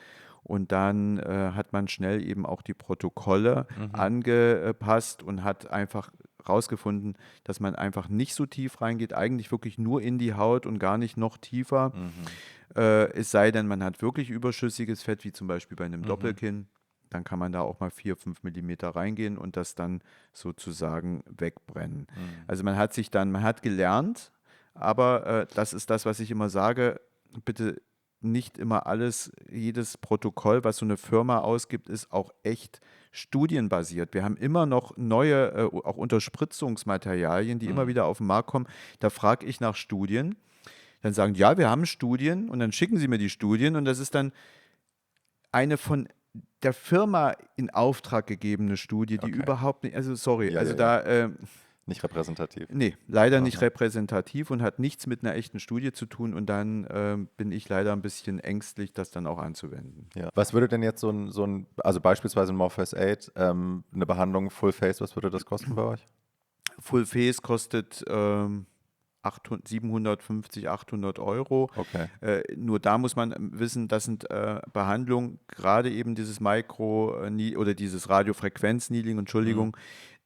Speaker 2: Und dann hat man schnell eben auch die Protokolle
Speaker 1: Mhm.
Speaker 2: angepasst und hat einfach rausgefunden, dass man einfach nicht so tief reingeht, eigentlich wirklich nur in die Haut und gar nicht noch tiefer.
Speaker 1: Mhm.
Speaker 2: Es sei denn, man hat wirklich überschüssiges Fett, wie zum Beispiel bei einem
Speaker 1: Mhm.
Speaker 2: Doppelkinn. Dann kann man da auch mal 4, 5 Millimeter reingehen und das dann sozusagen wegbrennen.
Speaker 1: Mhm.
Speaker 2: Also man hat gelernt, aber das ist das, was ich immer sage, bitte nicht immer jedes Protokoll, was so eine Firma ausgibt, ist auch echt studienbasiert. Wir haben immer noch neue, auch Unterspritzungsmaterialien, die immer
Speaker 1: Mhm.
Speaker 2: wieder auf den Markt kommen. Da frage ich nach Studien. Dann sagen, ja, wir haben Studien und dann schicken sie mir die Studien und das ist dann eine von der Firma in Auftrag gegebene Studie, die
Speaker 1: Okay.
Speaker 2: überhaupt nicht, also sorry,
Speaker 1: Ja,
Speaker 2: also
Speaker 1: ja, ja.
Speaker 2: da,
Speaker 1: Nicht repräsentativ.
Speaker 2: nee, leider nicht
Speaker 1: Aha.
Speaker 2: repräsentativ und hat nichts mit einer echten Studie zu tun und dann bin ich leider ein bisschen ängstlich, das dann auch anzuwenden.
Speaker 1: Ja. Was würde denn jetzt also beispielsweise ein Morpheus 8, eine Behandlung Full Face, was würde das kosten bei euch?
Speaker 2: Full Face kostet 750, 800 €.
Speaker 1: Okay.
Speaker 2: Nur da muss man wissen, das sind Behandlungen, gerade eben dieses oder dieses Radiofrequenz-Needling,
Speaker 1: Mhm.
Speaker 2: Entschuldigung,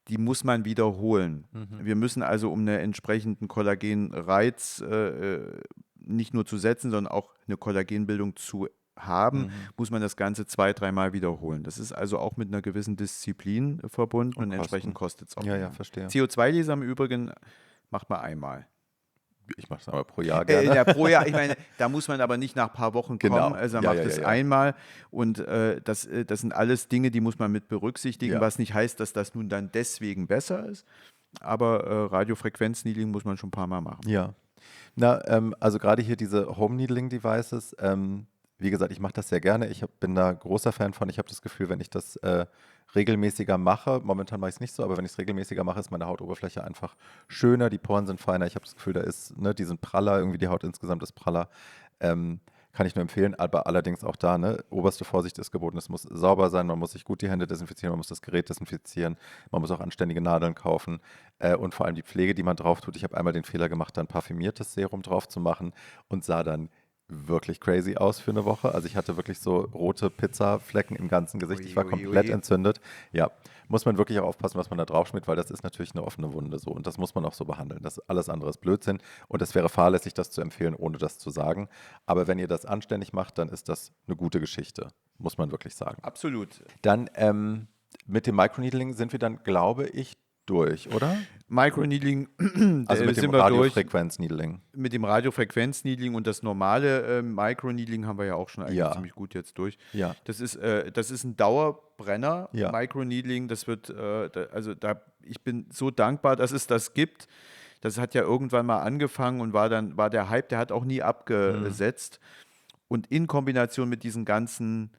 Speaker 2: die muss man wiederholen.
Speaker 1: Mhm.
Speaker 2: Wir müssen also, um einen entsprechenden Kollagenreiz nicht nur zu setzen, sondern auch eine Kollagenbildung zu haben,
Speaker 1: Mhm.
Speaker 2: muss man das Ganze 2, 3 Mal wiederholen. Das ist also auch mit einer gewissen Disziplin verbunden
Speaker 1: Und
Speaker 2: und entsprechend
Speaker 1: Kosten.
Speaker 2: kostet es auch
Speaker 1: Ja, ja,
Speaker 2: mehr.
Speaker 1: verstehe.
Speaker 2: CO2-Laser im Übrigen macht man einmal.
Speaker 1: Ich mache es aber pro Jahr gerne.
Speaker 2: Ja, pro Jahr, ich meine, da muss man aber nicht nach ein paar Wochen kommen,
Speaker 1: Genau.
Speaker 2: also er
Speaker 1: Ja,
Speaker 2: macht
Speaker 1: ja, ja,
Speaker 2: es
Speaker 1: ja.
Speaker 2: einmal und das sind alles Dinge, die muss man mit berücksichtigen,
Speaker 1: Ja.
Speaker 2: was nicht heißt, dass das nun dann deswegen besser ist, aber Radiofrequenz-Needling muss man schon ein paar Mal machen.
Speaker 1: Ja. Na, also gerade hier diese Home Needling Devices, wie gesagt, ich mache das sehr gerne. Bin da großer Fan von. Ich habe das Gefühl, wenn ich das regelmäßiger mache, momentan mache ich es nicht so, aber wenn ich es regelmäßiger mache, ist meine Hautoberfläche einfach schöner, die Poren sind feiner. Ich habe das Gefühl, die sind praller, irgendwie die Haut insgesamt ist praller. Kann ich nur empfehlen, aber allerdings auch da, ne, oberste Vorsicht ist geboten. Es muss sauber sein, man muss sich gut die Hände desinfizieren, man muss das Gerät desinfizieren, man muss auch anständige Nadeln kaufen und vor allem die Pflege, die man drauf tut. Ich habe einmal den Fehler gemacht, da ein parfümiertes Serum drauf zu machen und sah dann wirklich crazy aus für eine Woche. Also ich hatte wirklich so rote Pizzaflecken im ganzen Gesicht. Ich
Speaker 2: Ui,
Speaker 1: war
Speaker 2: ui,
Speaker 1: komplett
Speaker 2: ui.
Speaker 1: entzündet. Ja, muss man wirklich auch aufpassen, was man da drauf schmiert, weil das ist natürlich eine offene Wunde so und das muss man auch so behandeln. Alles andere ist Blödsinn und es wäre fahrlässig, das zu empfehlen, ohne das zu sagen. Aber wenn ihr das anständig macht, dann ist das eine gute Geschichte, muss man wirklich sagen.
Speaker 2: Absolut.
Speaker 1: Dann mit dem Microneedling sind wir dann, glaube ich, durch, oder?
Speaker 2: Microneedling,
Speaker 1: Also mit dem
Speaker 2: sind wir durch.
Speaker 1: Radiofrequenz-Needling.
Speaker 2: Mit dem Radiofrequenz-Needling und das normale Microneedling haben wir ja auch schon eigentlich
Speaker 1: Ja,
Speaker 2: ziemlich gut jetzt durch.
Speaker 1: ja,
Speaker 2: Das ist ein Dauerbrenner,
Speaker 1: ja.
Speaker 2: Microneedling. Ich bin so dankbar, dass es das gibt. Das hat ja irgendwann mal angefangen und war der Hype, der hat auch nie
Speaker 1: Mhm.
Speaker 2: abgesetzt. Und in Kombination mit diesen ganzen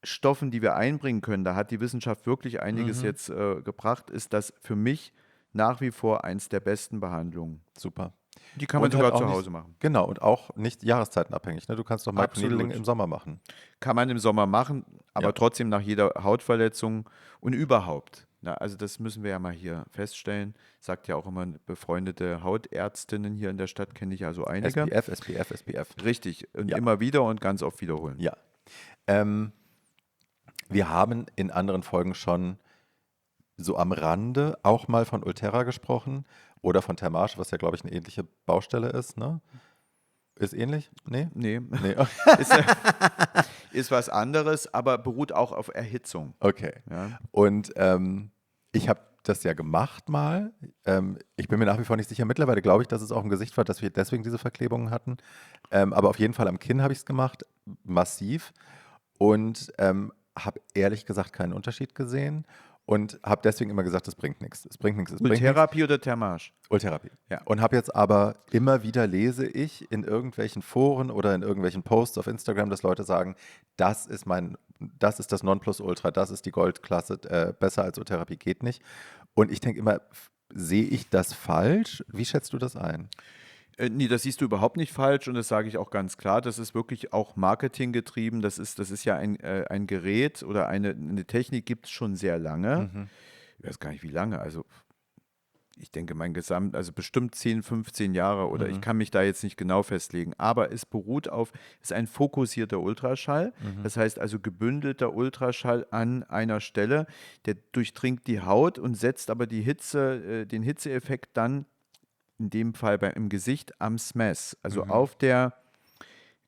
Speaker 2: Stoffen, die wir einbringen können, da hat die Wissenschaft wirklich einiges
Speaker 1: Mhm.
Speaker 2: jetzt gebracht, ist das für mich nach wie vor eins der besten Behandlungen.
Speaker 1: Super.
Speaker 2: Die kann man
Speaker 1: Und halt
Speaker 2: sogar
Speaker 1: auch
Speaker 2: zu
Speaker 1: nicht,
Speaker 2: Hause machen.
Speaker 1: genau, und auch nicht jahreszeitenabhängig. Ne? Du kannst doch Microneedling im
Speaker 2: Absolut.
Speaker 1: Sommer machen.
Speaker 2: Kann man im Sommer machen,
Speaker 1: Ja.
Speaker 2: aber trotzdem nach jeder Hautverletzung und überhaupt. Na, also das müssen wir ja mal hier feststellen. Sagt ja auch immer befreundete Hautärztinnen hier in der Stadt, kenne ich also einige.
Speaker 1: SPF, SPF, SPF.
Speaker 2: Richtig. Und
Speaker 1: Ja,
Speaker 2: immer wieder und ganz oft wiederholen.
Speaker 1: ja. Ähm, wir haben in anderen Folgen schon so am Rande auch mal von Ulterra gesprochen oder von Thermage, was ja, glaube ich, eine ähnliche Baustelle ist, ne? Ist ähnlich? Nee?
Speaker 2: Nee,
Speaker 1: Nee.
Speaker 2: ist, ist was anderes, aber beruht auch auf Erhitzung.
Speaker 1: Okay.
Speaker 2: Ja.
Speaker 1: Und ich habe das ja gemacht mal. Ich bin mir nach wie vor nicht sicher. Mittlerweile glaube ich, dass es auch im Gesicht war, dass wir deswegen diese Verklebungen hatten. Aber auf jeden Fall am Kinn habe ich es gemacht, massiv. Und habe ehrlich gesagt keinen Unterschied gesehen. Und habe deswegen immer gesagt, es bringt nichts. Es bringt nichts, es bringt nichts.
Speaker 2: Ultherapie oder Thermage?
Speaker 1: Ultherapie.
Speaker 2: Ja.
Speaker 1: Und habe jetzt aber immer wieder lese ich in irgendwelchen Foren oder in irgendwelchen Posts auf Instagram, dass Leute sagen, das ist das Nonplusultra, das ist die Goldklasse, besser als Ultherapie geht nicht. Und ich denke immer, sehe ich das falsch? Wie schätzt du das ein?
Speaker 2: Nee, das siehst du überhaupt nicht falsch und das sage ich auch ganz klar. Das ist wirklich auch marketinggetrieben. Das ist ja ein Gerät oder eine Technik gibt es schon sehr lange.
Speaker 1: Mhm.
Speaker 2: Ich weiß gar nicht, wie lange. Also ich denke, also bestimmt 10, 15 Jahre oder ich
Speaker 1: Mhm.
Speaker 2: kann mich da jetzt nicht genau festlegen. Aber es ist ein fokussierter Ultraschall.
Speaker 1: Mhm.
Speaker 2: Das heißt also gebündelter Ultraschall an einer Stelle. Der durchdringt die Haut und setzt aber den Hitzeeffekt dann in dem Fall im Gesicht am Smess, also
Speaker 1: Mhm.
Speaker 2: auf der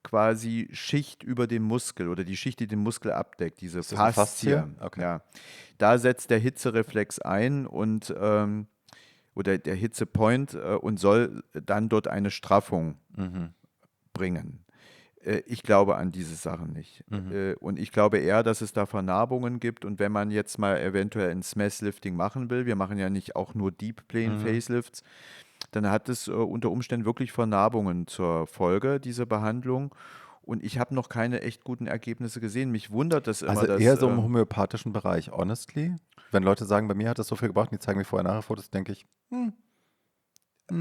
Speaker 2: quasi Schicht über dem Muskel oder die Schicht, die den Muskel abdeckt, diese
Speaker 1: Ist das ein
Speaker 2: Faszie.
Speaker 1: Faszie? Okay.
Speaker 2: Ja, da setzt der Hitzereflex ein oder der Hitzepoint und soll dann dort eine Straffung
Speaker 1: Mhm.
Speaker 2: bringen. Ich glaube an diese Sachen nicht.
Speaker 1: Mhm.
Speaker 2: Und ich glaube eher, dass es da Vernarbungen gibt. Und wenn man jetzt mal eventuell ein Smess-Lifting machen will, wir machen ja nicht auch nur Deep Plane
Speaker 1: Mhm.
Speaker 2: Facelifts, dann hat es unter Umständen wirklich Vernarbungen zur Folge, diese Behandlung. Und ich habe noch keine echt guten Ergebnisse gesehen. Mich wundert das immer,
Speaker 1: Also
Speaker 2: dass
Speaker 1: eher so im homöopathischen Bereich, honestly. Wenn Leute sagen, bei mir hat das so viel gebracht, und die zeigen mir Vorher-Nachher-Fotos, denke ich,
Speaker 2: ja,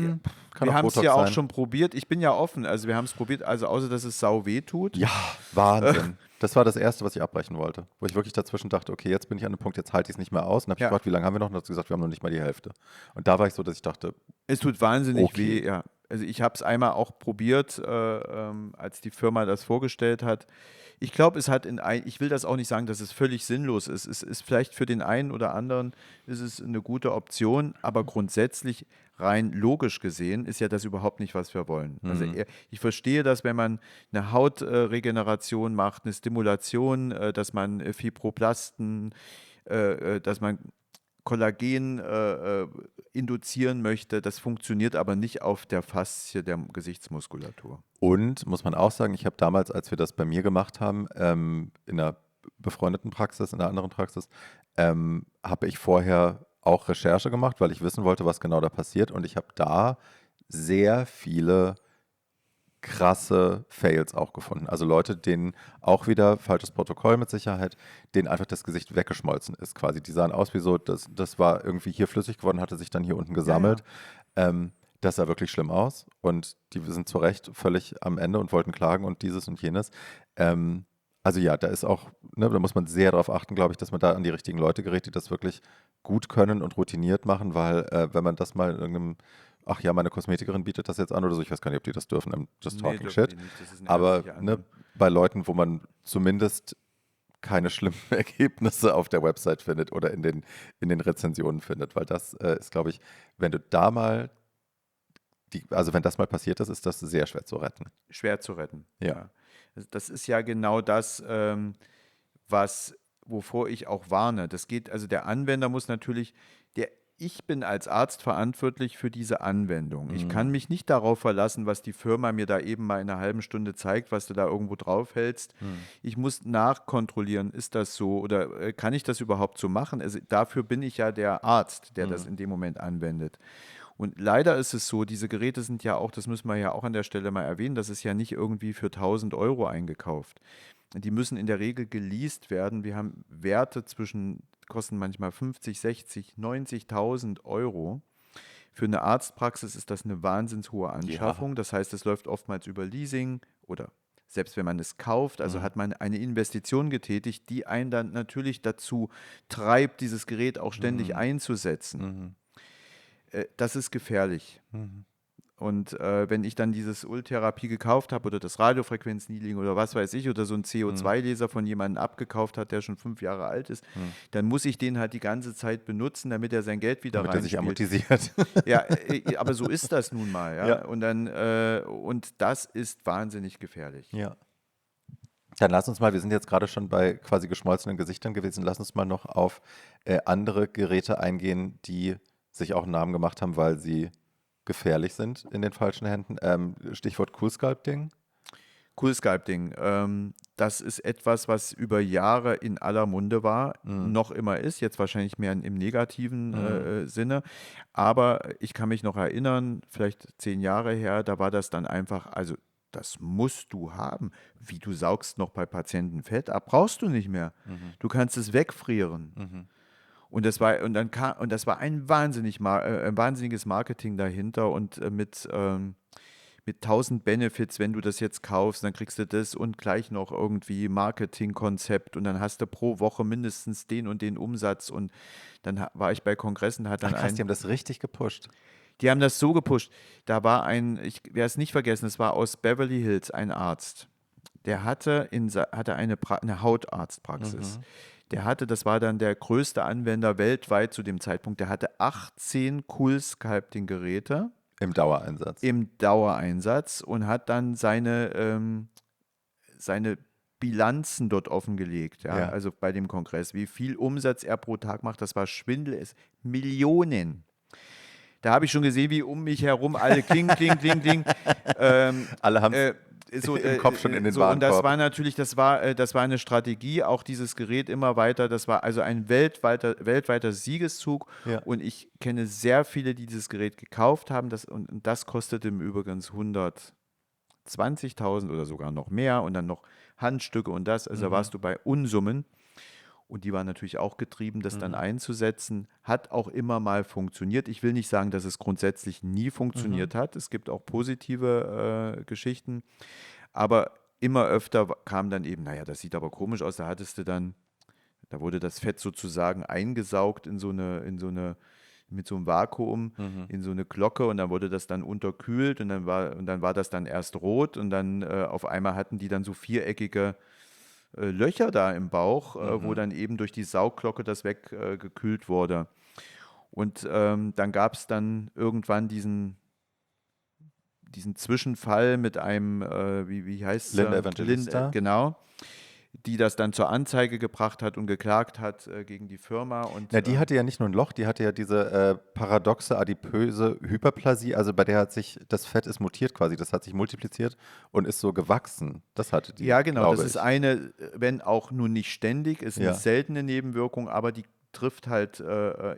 Speaker 1: kann
Speaker 2: wir
Speaker 1: auch
Speaker 2: haben es ja
Speaker 1: Botox
Speaker 2: auch
Speaker 1: sein.
Speaker 2: schon probiert. Ich bin ja offen. Also wir haben es probiert, also außer dass es sau weh tut.
Speaker 1: Ja, Wahnsinn. Das war das Erste, was ich abbrechen wollte. Wo ich wirklich dazwischen dachte, okay, jetzt bin ich an einem Punkt, jetzt halte ich es nicht mehr aus. Und habe ich
Speaker 2: Ja,
Speaker 1: gefragt, wie lange haben wir noch? Und dann hat sie gesagt, wir haben noch nicht mal die Hälfte. Und da war ich so, dass ich dachte,
Speaker 2: es tut wahnsinnig weh,
Speaker 1: okay.
Speaker 2: ja. Also ich habe es einmal auch probiert, als die Firma das vorgestellt hat. Ich glaube, ich will das auch nicht sagen, dass es völlig sinnlos ist. Es ist vielleicht für den einen oder anderen ist es eine gute Option, aber grundsätzlich rein logisch gesehen ist ja das überhaupt nicht, was wir wollen. Also
Speaker 1: Hm.
Speaker 2: ich verstehe das, wenn man eine Hautregeneration macht, eine Stimulation, dass man Fibroplasten, dass man Kollagen induzieren möchte. Das funktioniert aber nicht auf der Faszie der Gesichtsmuskulatur.
Speaker 1: Und muss man auch sagen, ich habe damals, als wir das bei mir gemacht haben, in einer befreundeten Praxis, in einer anderen Praxis, habe ich vorher auch Recherche gemacht, weil ich wissen wollte, was genau da passiert. Und ich habe da sehr viele krasse Fails auch gefunden. Also Leute, denen auch wieder, falsches Protokoll mit Sicherheit, denen einfach das Gesicht weggeschmolzen ist quasi. Die sahen aus wie so, das war irgendwie hier flüssig geworden, hatte sich dann hier unten
Speaker 2: Ja,
Speaker 1: gesammelt.
Speaker 2: ja.
Speaker 1: Das sah wirklich schlimm aus und die sind zu Recht völlig am Ende und wollten klagen und dieses und jenes. Also ja, da ist auch, ne, da muss man sehr darauf achten, glaube ich, dass man da an die richtigen Leute gerät, die das wirklich gut können und routiniert machen, weil wenn man das mal in irgendeinem, ach ja, meine Kosmetikerin bietet das jetzt an oder so, ich weiß gar nicht, ob die das dürfen im Just
Speaker 2: Nee,
Speaker 1: Talking
Speaker 2: dürfen
Speaker 1: Shit,
Speaker 2: die nicht. Das ist eine
Speaker 1: aber
Speaker 2: ärztliche
Speaker 1: ne,
Speaker 2: Anwendung.
Speaker 1: bei Leuten, wo man zumindest keine schlimmen Ergebnisse auf der Website findet oder in den Rezensionen findet, weil das ist, glaube ich, wenn du da mal also wenn das mal passiert ist, ist das sehr schwer zu retten.
Speaker 2: Schwer zu retten.
Speaker 1: Ja.
Speaker 2: Ja. Das ist ja genau das, wovor ich auch warne. Also der Anwender muss natürlich, ich bin als Arzt verantwortlich für diese Anwendung. Ich kann
Speaker 1: Mhm.
Speaker 2: mich nicht darauf verlassen, was die Firma mir da eben mal in einer halben Stunde zeigt, was du da irgendwo draufhältst.
Speaker 1: Mhm.
Speaker 2: Ich muss nachkontrollieren, ist das so oder kann ich das überhaupt so machen? Also dafür bin ich ja der Arzt, der das
Speaker 1: Mhm.
Speaker 2: in dem Moment anwendet. Und leider ist es so, diese Geräte sind ja auch, das müssen wir ja auch an der Stelle mal erwähnen, das ist ja nicht irgendwie für 1.000 € eingekauft. Die müssen in der Regel geleast werden. Wir haben Werte zwischen, kosten manchmal 50, 60, 90.000 €. Für eine Arztpraxis ist das eine wahnsinns hohe
Speaker 1: Ja.
Speaker 2: Anschaffung. Das heißt, es läuft oftmals über Leasing oder selbst wenn man es kauft, also
Speaker 1: Mhm.
Speaker 2: hat man eine Investition getätigt, die einen dann natürlich dazu treibt, dieses Gerät auch ständig
Speaker 1: Mhm.
Speaker 2: einzusetzen.
Speaker 1: Mhm.
Speaker 2: Das ist gefährlich.
Speaker 1: Mhm.
Speaker 2: Und wenn ich dann dieses Ultherapie gekauft habe oder das Radiofrequenz-Needling oder was weiß ich oder so einen
Speaker 1: Mhm.
Speaker 2: CO2-Laser von jemandem abgekauft hat, der schon 5 Jahre alt ist,
Speaker 1: Mhm.
Speaker 2: dann muss ich den halt die ganze Zeit benutzen, damit er sein Geld wieder
Speaker 1: Damit er sich
Speaker 2: reinspielt.
Speaker 1: amortisiert.
Speaker 2: Ja, aber so ist das nun mal,
Speaker 1: Ja.
Speaker 2: ja. Und das ist wahnsinnig gefährlich.
Speaker 1: Ja. Dann lass uns mal, wir sind jetzt gerade schon bei quasi geschmolzenen Gesichtern gewesen, lass uns mal noch auf andere Geräte eingehen, die sich auch einen Namen gemacht haben, weil sie gefährlich sind in den falschen Händen. Stichwort Cool-Sculpting.
Speaker 2: Cool Sculpting, das ist etwas, was über Jahre in aller Munde war,
Speaker 1: Mhm.
Speaker 2: noch immer ist, jetzt wahrscheinlich mehr im negativen
Speaker 1: Mhm.
Speaker 2: Sinne. Aber ich kann mich noch erinnern, vielleicht 10 Jahre her, da war das dann einfach, also das musst du haben. Wie du saugst noch bei Patienten Fett ab, brauchst du nicht mehr.
Speaker 1: Mhm.
Speaker 2: Du kannst es wegfrieren.
Speaker 1: Mhm.
Speaker 2: Und das war ein wahnsinniges Marketing dahinter und mit 1.000 Benefits, wenn du das jetzt kaufst, dann kriegst du das und gleich noch irgendwie Marketingkonzept und dann hast du pro Woche mindestens den und den Umsatz und dann war ich bei Kongressen,
Speaker 1: Ach krass, die haben das richtig gepusht.
Speaker 2: die haben das so gepusht. Da war ich werde es nicht vergessen, es war aus Beverly Hills ein Arzt, der hatte eine Hautarztpraxis.
Speaker 1: Mhm.
Speaker 2: Das war dann der größte Anwender weltweit zu dem Zeitpunkt, der hatte 18 Cool-Sculpting-Geräte
Speaker 1: Im Dauereinsatz.
Speaker 2: im Dauereinsatz und hat dann seine Bilanzen dort offengelegt, ja,
Speaker 1: Ja.
Speaker 2: also bei dem Kongress, wie viel Umsatz er pro Tag macht, das war Schwindel, ist Millionen. Da habe ich schon gesehen, wie um mich herum alle kling, kling, kling, kling. Ähm,
Speaker 1: Alle haben es
Speaker 2: äh,
Speaker 1: im Kopf schon in den
Speaker 2: und das
Speaker 1: Warenkorb.
Speaker 2: war natürlich, das war eine Strategie, auch dieses Gerät immer weiter, das war also ein weltweiter Siegeszug
Speaker 1: Ja.
Speaker 2: und ich kenne sehr viele, die dieses Gerät gekauft haben und das kostete im Übrigen 120.000 oder sogar noch mehr und dann noch Handstücke und das, also da
Speaker 1: Mhm.
Speaker 2: warst du bei Unsummen. Und die waren natürlich auch getrieben, das dann
Speaker 1: Mhm.
Speaker 2: einzusetzen. Hat auch immer mal funktioniert. Ich will nicht sagen, dass es grundsätzlich nie
Speaker 1: Mhm.
Speaker 2: funktioniert hat. Es gibt auch positive Geschichten. Aber immer öfter kam dann eben, naja, das sieht aber komisch aus. Da wurde das Fett sozusagen eingesaugt mit so einem Vakuum
Speaker 1: Mhm.
Speaker 2: in so eine Glocke und dann wurde das dann unterkühlt und dann war das dann erst rot und dann auf einmal hatten die dann so viereckige Löcher da im Bauch, wo
Speaker 1: Mhm.
Speaker 2: dann eben durch die Saugglocke das weggekühlt wurde. Und dann gab es dann irgendwann diesen Zwischenfall mit einem, wie heißt
Speaker 1: Linda
Speaker 2: sie?
Speaker 1: Evangelista.
Speaker 2: Genau, die das dann zur Anzeige gebracht hat und geklagt hat gegen die Firma.
Speaker 1: Na, die hatte ja nicht nur ein Loch, die hatte ja diese paradoxe adipöse Hyperplasie, also bei der hat sich, das Fett ist mutiert quasi, das hat sich multipliziert und ist so gewachsen. Das hatte die,
Speaker 2: Ja, genau, das
Speaker 1: glaube
Speaker 2: ist
Speaker 1: ich.
Speaker 2: eine, wenn auch nun nicht ständig, ist eine
Speaker 1: Ja.
Speaker 2: seltene Nebenwirkung, aber die trifft halt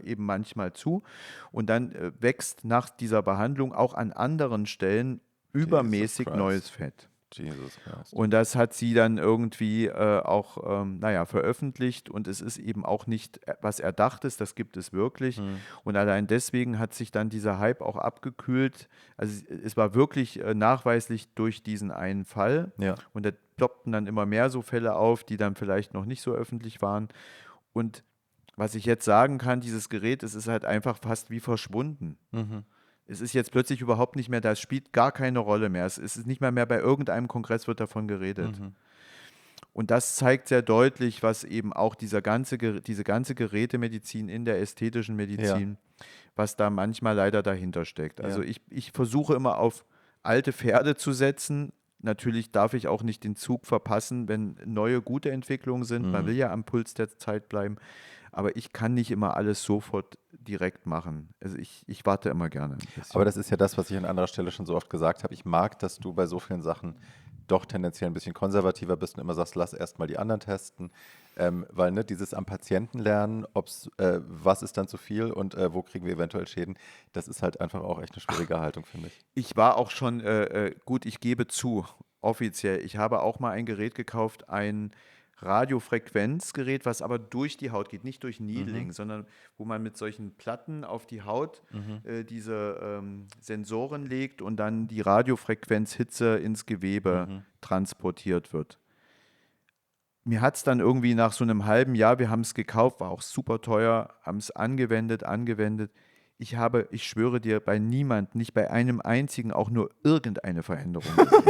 Speaker 2: eben manchmal zu. Und dann wächst nach dieser Behandlung auch an anderen Stellen
Speaker 1: Jesus
Speaker 2: übermäßig neues
Speaker 1: Christ.
Speaker 2: Fett.
Speaker 1: Jesus Christ.
Speaker 2: Und das hat sie dann irgendwie auch, naja, veröffentlicht und es ist eben auch nicht was Erdachtes, das gibt es wirklich.
Speaker 1: Hm.
Speaker 2: Und allein deswegen hat sich dann dieser Hype auch abgekühlt. Also es war wirklich nachweislich durch diesen einen Fall
Speaker 1: Ja.
Speaker 2: und da ploppten dann immer mehr so Fälle auf, die dann vielleicht noch nicht so öffentlich waren. Und was ich jetzt sagen kann, dieses Gerät, es ist halt einfach fast wie verschwunden.
Speaker 1: Mhm.
Speaker 2: Es ist jetzt plötzlich überhaupt nicht mehr da, es spielt gar keine Rolle mehr. Es ist nicht mehr bei irgendeinem Kongress wird davon geredet.
Speaker 1: Mhm.
Speaker 2: Und das zeigt sehr deutlich, was eben auch diese ganze Gerätemedizin in der ästhetischen
Speaker 1: Ja.
Speaker 2: Medizin, was da manchmal leider dahinter steckt. Also
Speaker 1: Ja.
Speaker 2: ich versuche immer auf alte Pferde zu setzen. Natürlich darf ich auch nicht den Zug verpassen, wenn neue gute Entwicklungen sind. Man will
Speaker 1: Mhm.
Speaker 2: ja am Puls der Zeit bleiben. aber ich kann nicht immer alles sofort direkt machen. Also ich warte immer gerne ein bisschen.
Speaker 1: Aber das ist ja das, was ich an anderer Stelle schon so oft gesagt habe. Ich mag, dass du bei so vielen Sachen doch tendenziell ein bisschen konservativer bist und immer sagst, lass erst mal die anderen testen. Weil ne, dieses am Patienten lernen, was ist dann zu viel und wo kriegen wir eventuell Schäden, das ist halt einfach auch echt eine schwierige Haltung, finde ich.
Speaker 2: Ich war auch schon, gut, ich gebe zu, offiziell, ich habe auch mal ein Gerät gekauft, ein Radiofrequenzgerät, was aber durch die Haut geht, nicht durch
Speaker 1: Mhm.
Speaker 2: Needling, sondern wo man mit solchen Platten auf die Haut
Speaker 1: Mhm.
Speaker 2: diese Sensoren legt und dann die Radiofrequenzhitze ins Gewebe
Speaker 1: Mhm.
Speaker 2: transportiert wird. Mir hat es dann irgendwie nach so einem halben Jahr, wir haben es gekauft, war auch super teuer, haben es angewendet. Ich schwöre dir, bei niemand, nicht bei einem einzigen, auch nur irgendeine Veränderung gesehen.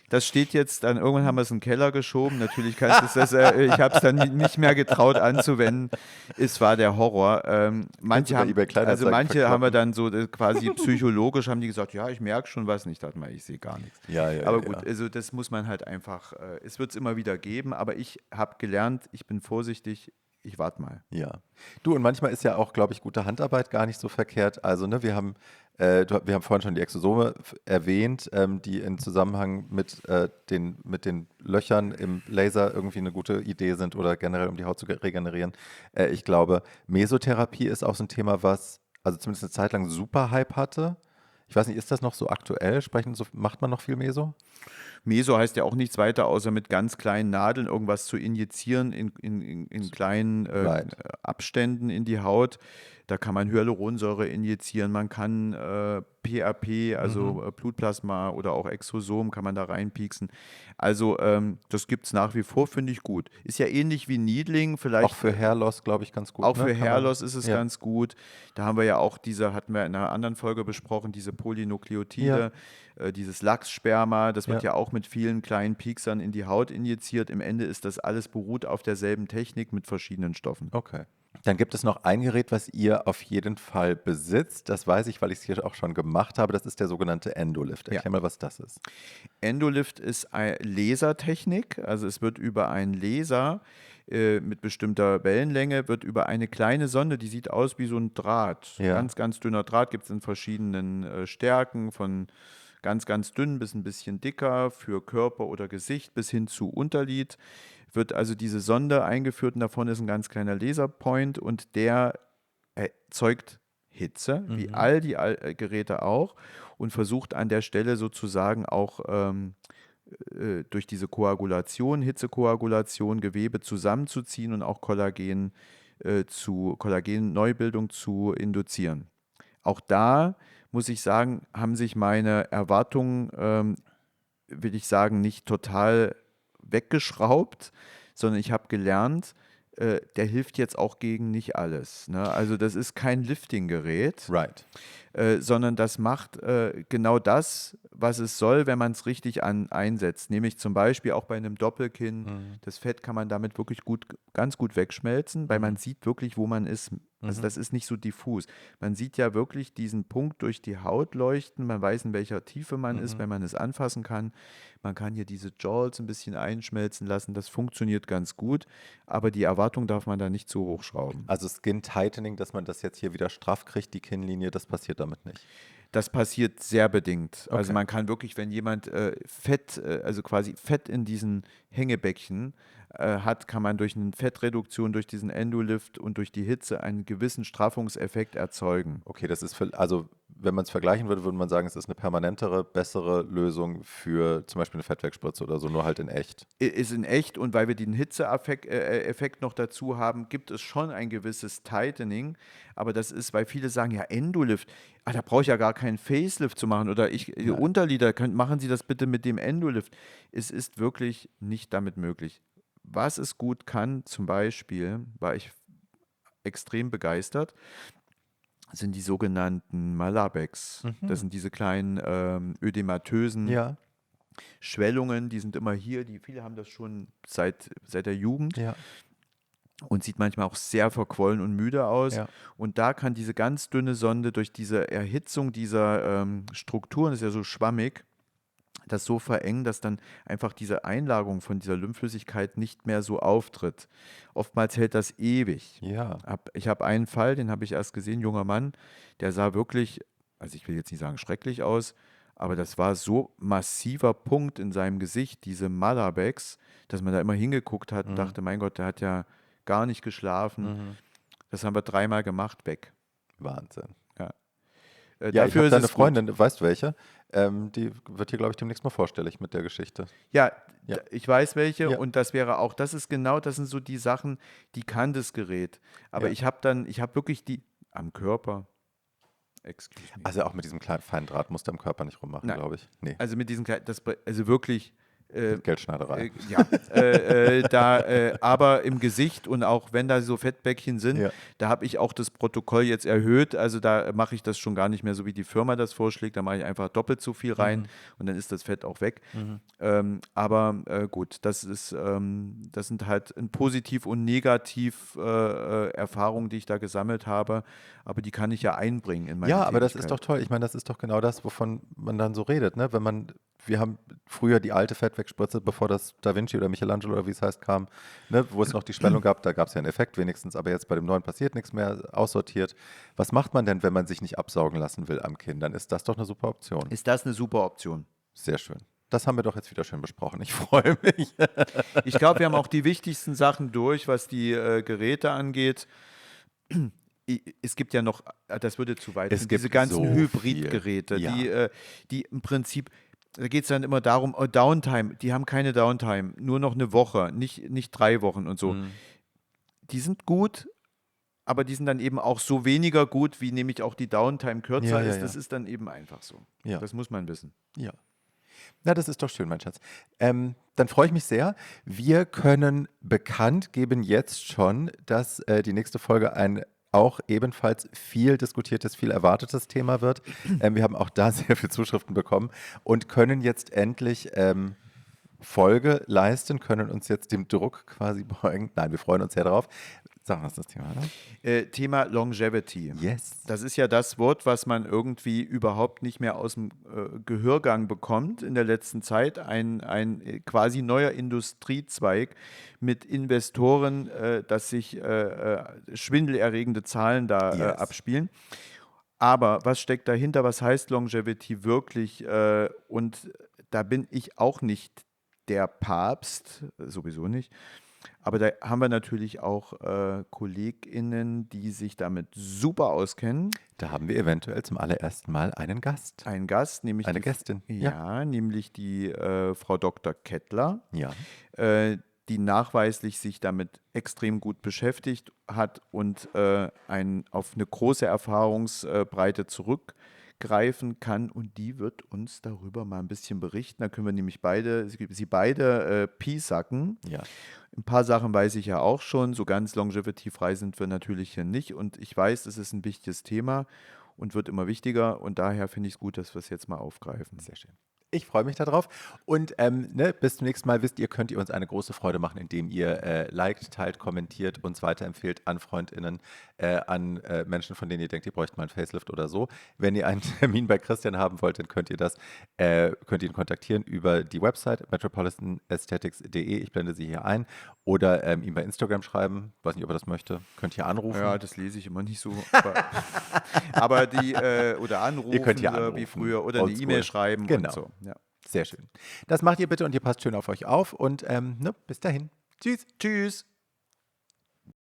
Speaker 2: Das steht jetzt dann, irgendwann haben wir es in den Keller geschoben. Natürlich kannst du ich habe es dann nicht mehr getraut anzuwenden. Es war der Horror.
Speaker 1: Kannst du bei eBay
Speaker 2: Also
Speaker 1: Kleinanzeigen
Speaker 2: manche haben wir
Speaker 1: verkloppen?
Speaker 2: dann so quasi psychologisch, haben die gesagt, ja, ich merke schon was. Nicht, dachte mal, ich sehe gar nichts.
Speaker 1: Ja, ja,
Speaker 2: Aber
Speaker 1: ja,
Speaker 2: gut,
Speaker 1: ja.
Speaker 2: also das muss man halt einfach, es wird es immer wieder geben, aber ich habe gelernt, ich bin vorsichtig, ich warte mal.
Speaker 1: Ja. Du, und manchmal ist ja auch, glaube ich, gute Handarbeit gar nicht so verkehrt. Also, ne, wir haben vorhin schon die Exosome erwähnt, die in Zusammenhang mit den Löchern im Laser irgendwie eine gute Idee sind oder generell, um die Haut zu regenerieren. Ich glaube, Mesotherapie ist auch so ein Thema, was also zumindest eine Zeit lang super Hype hatte. Ich weiß nicht, ist das noch so aktuell? Macht man noch viel Meso?
Speaker 2: Meso heißt ja auch nichts weiter, außer mit ganz kleinen Nadeln irgendwas zu injizieren in kleinen
Speaker 1: Right.
Speaker 2: Abständen in die Haut. Da kann man Hyaluronsäure injizieren, man kann PAP,
Speaker 1: Mhm.
Speaker 2: also Blutplasma oder auch Exosom kann man da reinpieksen. Also das gibt es nach wie vor, finde ich gut. Ist ja ähnlich wie Needling,
Speaker 1: Auch
Speaker 2: vielleicht
Speaker 1: für Hair Loss, glaube ich, ganz gut,
Speaker 2: auch
Speaker 1: ne?
Speaker 2: für
Speaker 1: Kann man.
Speaker 2: Hairloss ist es
Speaker 1: Ja.
Speaker 2: ganz gut. Da haben wir ja auch hatten wir in einer anderen Folge besprochen, diese
Speaker 1: Ja,
Speaker 2: Polynukleotide, dieses Lachssperma, das wird
Speaker 1: ja.
Speaker 2: ja auch mit vielen kleinen Pieksern in die Haut injiziert. Im Ende ist das alles beruht auf derselben Technik mit verschiedenen Stoffen.
Speaker 1: Okay. Dann gibt es noch ein Gerät, was ihr auf jeden Fall besitzt. Das weiß ich, weil ich es hier auch schon gemacht habe. Das ist der sogenannte Endolift.
Speaker 2: Ja.
Speaker 1: Erklär mal, was das ist.
Speaker 2: Endolift ist eine Lasertechnik, also es wird über einen Laser mit bestimmter Wellenlänge, wird über eine kleine Sonde, die sieht aus wie so ein Draht,
Speaker 1: Ja,
Speaker 2: ganz, ganz dünner Draht, gibt es in verschiedenen Stärken, von ganz, ganz dünn bis ein bisschen dicker, für Körper oder Gesicht bis hin zu Unterlid. Wird also diese Sonde eingeführt und davon ist ein ganz kleiner Laserpoint und der erzeugt Hitze, wie
Speaker 1: mhm.
Speaker 2: all die Geräte auch, und versucht an der Stelle sozusagen auch durch diese Koagulation, Hitzekoagulation, Gewebe zusammenzuziehen und auch Kollagenneubildung zu induzieren. Auch da muss ich sagen, haben sich meine Erwartungen, will ich sagen, nicht total weggeschraubt, sondern ich habe gelernt, der hilft jetzt auch gegen nicht alles. Ne? Also das ist kein Lifting-Gerät,
Speaker 1: Right.
Speaker 2: sondern das macht genau das, was es soll, wenn man es richtig einsetzt. Nämlich zum Beispiel auch bei einem Doppelkinn,
Speaker 1: Mhm.
Speaker 2: das Fett kann man damit wirklich gut, ganz gut wegschmelzen, weil man
Speaker 1: Mhm.
Speaker 2: sieht wirklich, wo man ist. Also
Speaker 1: Mhm.
Speaker 2: das ist nicht so diffus. Man sieht ja wirklich diesen Punkt durch die Haut leuchten. Man weiß, in welcher Tiefe man ist,
Speaker 1: Mhm.
Speaker 2: wenn man es anfassen kann. Man kann hier diese Jawls ein bisschen einschmelzen lassen. Das funktioniert ganz gut, aber die Erwartung darf man da nicht zu hoch schrauben.
Speaker 1: Also Skin Tightening, dass man das jetzt hier wieder straff kriegt, die Kinnlinie, das passiert damit nicht.
Speaker 2: Das passiert sehr bedingt. Also
Speaker 1: Okay.
Speaker 2: man kann wirklich, wenn jemand Fett, also quasi Fett in diesen Hängebäckchen hat, kann man durch eine Fettreduktion, durch diesen Endolift und durch die Hitze einen gewissen Straffungseffekt erzeugen.
Speaker 1: Okay, also wenn man es vergleichen würde, würde man sagen, es ist eine permanentere, bessere Lösung für zum Beispiel eine Fettwegspritze oder so, nur halt in echt.
Speaker 2: Ist in echt, und weil wir den Hitzeeffekt Effekt noch dazu haben, gibt es schon ein gewisses Tightening, aber das ist, weil viele sagen, ja, Endolift, da brauche ich ja gar keinen Facelift zu machen oder
Speaker 1: Nein.
Speaker 2: Unterlider, machen Sie das bitte mit dem Endolift. Es ist wirklich nicht damit möglich. Was es gut kann, zum Beispiel, war ich extrem begeistert, sind die sogenannten Malabecs. Das
Speaker 1: Mhm.
Speaker 2: sind diese kleinen ödematösen
Speaker 1: Ja,
Speaker 2: Schwellungen, die sind immer hier. Viele haben das schon seit der Jugend
Speaker 1: ja,
Speaker 2: und sieht manchmal auch sehr verquollen und müde aus.
Speaker 1: ja.
Speaker 2: Und da kann diese ganz dünne Sonde durch diese Erhitzung dieser Strukturen, ist ja so schwammig, das so verengen, dass dann einfach diese Einlagerung von dieser Lymphflüssigkeit nicht mehr so auftritt. Oftmals hält das ewig.
Speaker 1: Ja.
Speaker 2: Ich habe einen Fall, den habe ich erst gesehen, junger Mann, der sah wirklich, also ich will jetzt nicht sagen schrecklich aus, aber das war so massiver Punkt in seinem Gesicht, diese Malabex, dass man da immer hingeguckt hat und dachte, mein Gott, der hat ja gar nicht geschlafen. Das haben wir 3-mal gemacht, weg.
Speaker 1: Wahnsinn.
Speaker 2: Ja.
Speaker 1: Ja, ich
Speaker 2: Dafür
Speaker 1: habe
Speaker 2: ist
Speaker 1: da eine
Speaker 2: es gut.
Speaker 1: Freundin, weißt du welche? Die wird hier, glaube ich, demnächst mal vorstellig mit der Geschichte.
Speaker 2: Ja,
Speaker 1: Ja.
Speaker 2: ich weiß welche
Speaker 1: Ja.
Speaker 2: und das wäre auch, das ist genau, das sind so die Sachen, die kann das Gerät. Aber
Speaker 1: Ja.
Speaker 2: ich habe wirklich die am Körper, excuse me.
Speaker 1: Also auch mit diesem kleinen feinen Drahtmuster im Körper nicht rummachen,
Speaker 2: Nein.
Speaker 1: glaube ich. Nee,
Speaker 2: Also mit diesem, also wirklich,
Speaker 1: Geldschneiderei.
Speaker 2: ja, aber im Gesicht und auch wenn da so Fettbäckchen sind,
Speaker 1: Ja.
Speaker 2: da habe ich auch das Protokoll jetzt erhöht. Also da mache ich das schon gar nicht mehr so, wie die Firma das vorschlägt. Da mache ich einfach doppelt so viel rein und dann ist das Fett auch weg. Aber gut, das sind halt ein Positiv- und Negativ Erfahrungen, die ich da gesammelt habe. Aber die kann ich ja einbringen in meine
Speaker 1: Ja, aber das ist
Speaker 2: Tätigkeit.
Speaker 1: doch toll. Ich meine, das ist doch genau das, wovon man dann so redet, ne? Wir haben früher die alte Fettwegspritze, bevor das Da Vinci oder Michelangelo oder wie es heißt kam, ne? Wo es noch die Schwellung gab, da gab es ja einen Effekt wenigstens, aber jetzt bei dem neuen passiert nichts mehr, aussortiert. Was macht man denn, wenn man sich nicht absaugen lassen will am Kinn? Dann ist das doch eine super Option.
Speaker 2: Ist das eine super Option?
Speaker 1: Sehr schön. Das haben wir doch jetzt wieder schön besprochen. Ich freue mich.
Speaker 2: Ich glaube, wir haben auch die wichtigsten Sachen durch, was die Geräte angeht. Es gibt ja noch, das würde zu weit
Speaker 1: Es
Speaker 2: führen,
Speaker 1: gibt
Speaker 2: diese ganzen
Speaker 1: so
Speaker 2: Hybridgeräte,
Speaker 1: viel.
Speaker 2: die im Prinzip, da geht es dann immer darum, Downtime, die haben keine Downtime, nur noch eine Woche, nicht 3 Wochen und so. Die sind gut, aber die sind dann eben auch so weniger gut, wie nämlich auch die Downtime kürzer
Speaker 1: Ja,
Speaker 2: ist.
Speaker 1: ja.
Speaker 2: Das ist dann eben einfach so.
Speaker 1: Ja.
Speaker 2: Das muss man wissen.
Speaker 1: Ja. Na, das ist doch schön, mein Schatz. Dann freue ich mich sehr. Wir können bekannt geben jetzt schon, dass die nächste Folge ein auch ebenfalls viel diskutiertes, viel erwartetes Thema wird. Wir haben auch da sehr viele Zuschriften bekommen und können jetzt endlich Folge leisten, können uns jetzt dem Druck quasi beugen. Nein, wir freuen uns sehr drauf. Sag mal, was ist das Thema, oder?
Speaker 2: Thema Longevity.
Speaker 1: Yes.
Speaker 2: Das ist ja das Wort, was man irgendwie überhaupt nicht mehr aus dem Gehörgang bekommt in der letzten Zeit. Ein quasi neuer Industriezweig mit Investoren, dass sich schwindelerregende Zahlen da
Speaker 1: Yes.
Speaker 2: abspielen. Aber was steckt dahinter? Was heißt Longevity wirklich? Und da bin ich auch nicht der Papst, sowieso nicht. Aber da haben wir natürlich auch KollegInnen, die sich damit super auskennen.
Speaker 1: Da haben wir eventuell zum allerersten Mal einen Gast.
Speaker 2: Ein Gast, nämlich
Speaker 1: Eine Gästin.
Speaker 2: Ja, nämlich die Frau Dr. Kettler,
Speaker 1: Ja.
Speaker 2: die nachweislich sich damit extrem gut beschäftigt hat und auf eine große Erfahrungsbreite zurückgreifen kann. Und die wird uns darüber mal ein bisschen berichten. Da können wir nämlich sie beide piesacken.
Speaker 1: Ja.
Speaker 2: Ein paar Sachen weiß ich ja auch schon. So ganz longevity-frei sind wir natürlich hier nicht. Und ich weiß, es ist ein wichtiges Thema und wird immer wichtiger. Und daher finde ich es gut, dass wir es jetzt mal aufgreifen.
Speaker 1: Sehr schön. Ich freue mich darauf. Und bis zum nächsten Mal wisst ihr, könnt ihr uns eine große Freude machen, indem ihr liked, teilt, kommentiert, uns weiterempfehlt an FreundInnen, an Menschen, von denen ihr denkt, ihr bräucht mal einen Facelift oder so. Wenn ihr einen Termin bei Christian haben wollt, dann könnt ihr ihn kontaktieren über die Website metropolitanaesthetics.de. Ich blende sie hier ein. Oder ihm bei Instagram schreiben. Weiß nicht, ob er das möchte. Könnt ihr anrufen.
Speaker 2: Ja, das lese ich immer nicht so. Aber oder anrufen,
Speaker 1: Ihr könnt ja
Speaker 2: wie
Speaker 1: anrufen.
Speaker 2: früher, oder eine
Speaker 1: Oldschool.
Speaker 2: E-Mail schreiben
Speaker 1: Genau.
Speaker 2: und so. Ja.
Speaker 1: Sehr schön. Das macht ihr bitte und ihr passt schön auf euch auf. Und bis dahin. Tschüss.
Speaker 2: Tschüss.